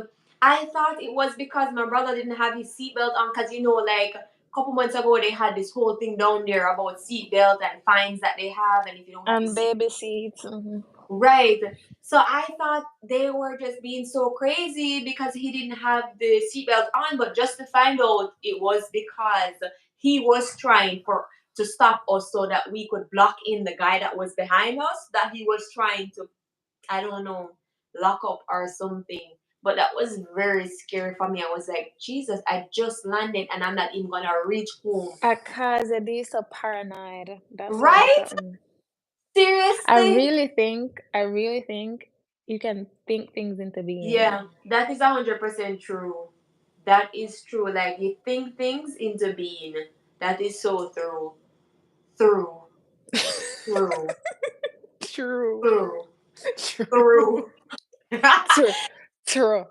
I thought it was because my brother didn't have his seatbelt on. Cause like a couple months ago they had this whole thing down there about seatbelt and fines that they have, and if you don't have your And seat. baby seats. Mhm. Right. So I thought they were just being so crazy because he didn't have the seatbelt on, but just to find out it was because he was trying to stop us so that we could block in the guy that was behind us, that he was trying to, I don't know, lock up or something. But that was very scary for me. I was like, Jesus, I just landed and I'm not even gonna reach home. Cause they be so paranoid. That's why it's Right? something. Seriously? I really think you can think things into being. Yeah, that is 100% true. That is true. Like you think things into being. That is so true. True. True. True. True. True. True. True. True.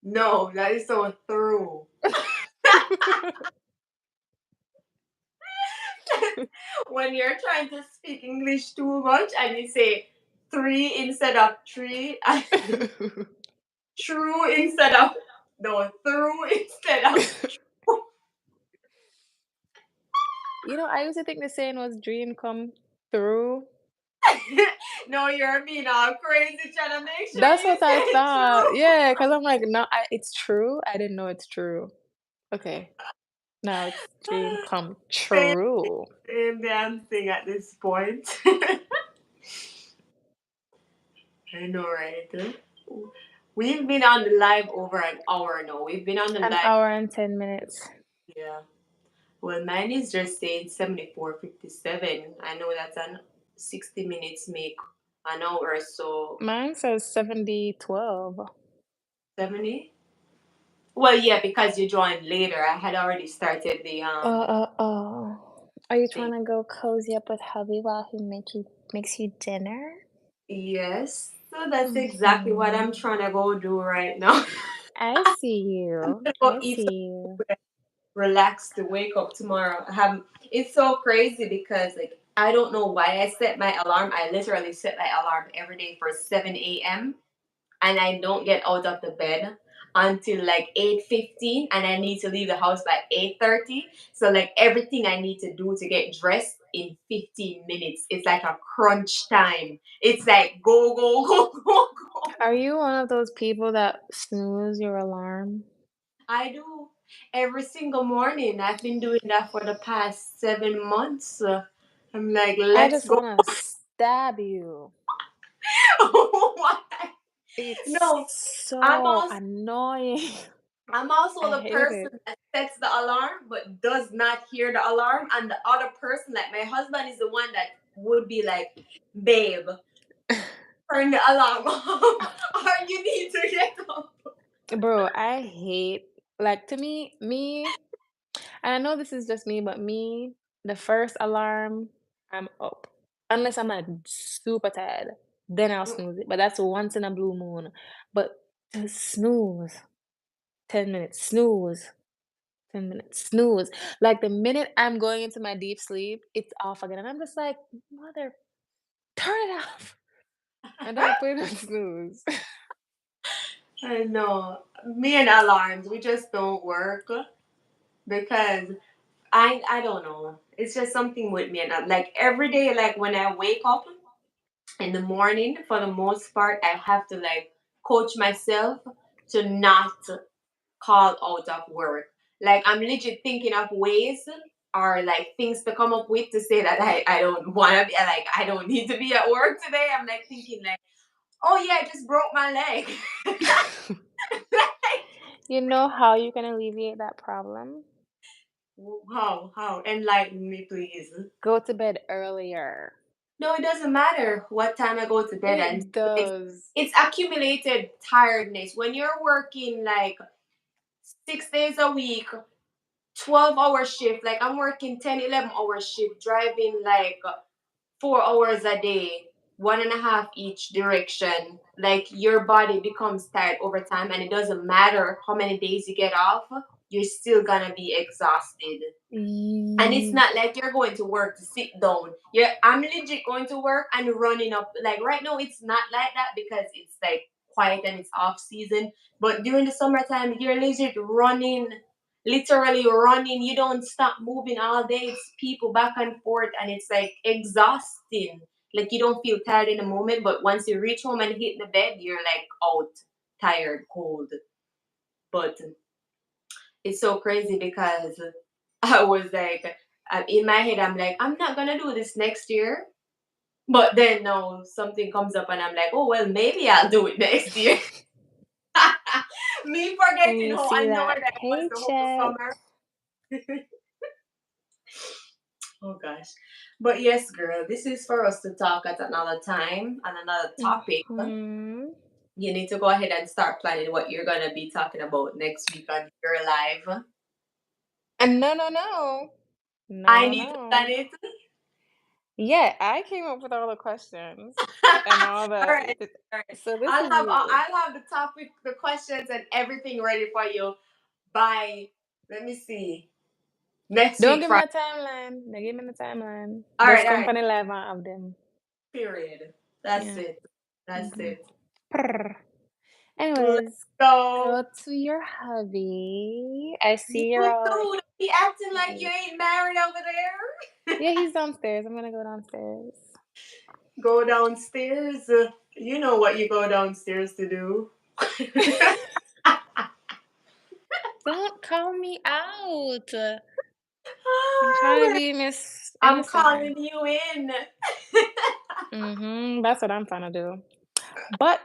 No, that is so true. When you're trying to speak English too much and you say three instead of tree, and true instead of no, through instead of I used to think the saying was dream come through. no, you're being all crazy trying to make sure That's you what I say thought. true. Yeah, because I'm like, no, it's true. I didn't know it's true. Okay. Now it's dream come Same, true. same damn thing at this point. I know, right? We've been on the live over an hour now. We've been on the An live, hour and 10 minutes. yeah. Well, mine is just saying 74:57. I know that's an 60 minutes make an hour, so Mine says 70:12. 70. Well, yeah, because you joined later. I had already started the Are you thing. trying to go cozy up with hubby while he makes you dinner? Yes, so that's exactly what I'm Mhm. trying to go do right now. I see I'm you. gonna go I eat see you. some relax to wake up tomorrow. It's so crazy because like I don't know why I set my alarm. I literally set my alarm every day for 7 a.m. and I don't get out of the bed until like 8:15 and I need to leave the house by 8:30. So like everything I need to do to get dressed in 15 minutes. It's like a crunch time. It's like go go go go go. Are you one of those people that snooze your alarm? I do every single morning. I've been doing that for the past 7 months. I'm like, I let's just go. wanna stab you. Why? It's No, I'm so also annoying. I'm also I the hate person it. that sets the alarm but does not hear the alarm, and the other person, like my husband, is the one that would be like, "Babe, turn the alarm off, or you need to get up." Bro, I hate like to me, and I know this is just me, but me, the first alarm, I'm up. Unless I'm like super tired, then I'll snooze it. But that's once in a blue moon. But to snooze, 10 minutes, snooze, 10 minutes, snooze. Like the minute I'm going into my deep sleep, it's off again. And I'm just like, mother, turn it off. And then I put it on snooze. I know. Me and alarms, we just don't work because I don't know. It's just something with me, and like every day, like when I wake up in the morning, for the most part, I have to like coach myself to not call out of work. Like I'm legit thinking of ways or like things to come up with to say that I don't want to be like I don't need to be at work today. I'm like thinking like, oh yeah, I just broke my leg. You know how you can alleviate that problem? How enlighten me please. Go to bed earlier. No, it doesn't matter what time I go to bed, and It does. it's accumulated tiredness when you're working like 6 days a week, 12-hour shift. Like I'm working 10, 11 hour shift, driving like 4 hours a day, one and a half each direction. Like your body becomes tired over time, and it doesn't matter how many days you get off, you're still gonna be exhausted. And it's Ye not like you're going to work to sit down. I'm legit going to work and running up. Like right now, it's not like that because it's like quiet and it's off season. But during the summertime, you're legit running, literally running. You don't stop moving all day. It's people back and forth, and it's like exhausting. Like you don't feel tired in the moment, but once you reach home and hit the bed, you're like out, tired, cold. But it's so crazy because I was like, in my head, I'm like, I'm not gonna do this next year. But then no, something comes up and I'm like, oh well, maybe I'll do it next year. Me when forgetting you how see annoyed that I was the whole paycheck. summer. Oh gosh. But yes, girl, this is for us to talk at another time and another topic. Mhm. You need to go ahead and start planning what you're gonna be talking about next week on your live. And no, no, no. No, I no, need to plan no. it. Yeah, I came up with all the questions and all All the right, all right. so this is you. I'll have the topic, the questions, and everything ready for you by, let me see, next Don't week give me Friday. a timeline. Don't give me the timeline. Just All right. company live and have them. Period. That's Yeah. it. That's Mhm. it. Prrr. Let's Anyways, go. go to your hubby. I You see you're too. all like, Don't be acting like you "Hey." ain't married over there. Yeah, he's downstairs. I'm gonna go downstairs. Go downstairs. You know what you go downstairs to do. Don't call me out. I'm trying to Ah, be Miss I'm Innocent here. calling you in. That's what I'm trying to do. But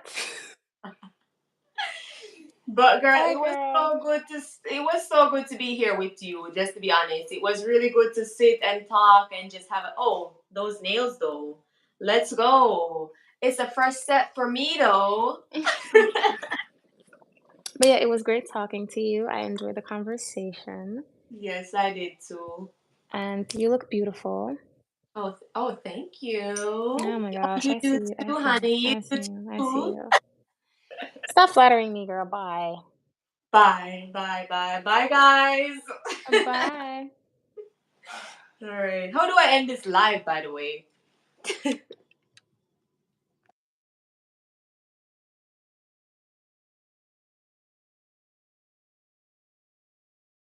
But girl, bye, it was girl. so good it was so good to be here with you, just to be honest. It was really good to sit and talk and just have those nails though. Let's go. It's a first step for me though. But yeah, it was great talking to you. I enjoyed the conversation. Yes, I did too. And you look beautiful. Oh, thank you. Oh my Oh, gosh, you I see do you. I too, see you. honey. I You see you. I see too. you. Stop flattering me, girl. Bye. Bye, bye, bye, bye, guys. Bye. All right. How do I end this live, by the way?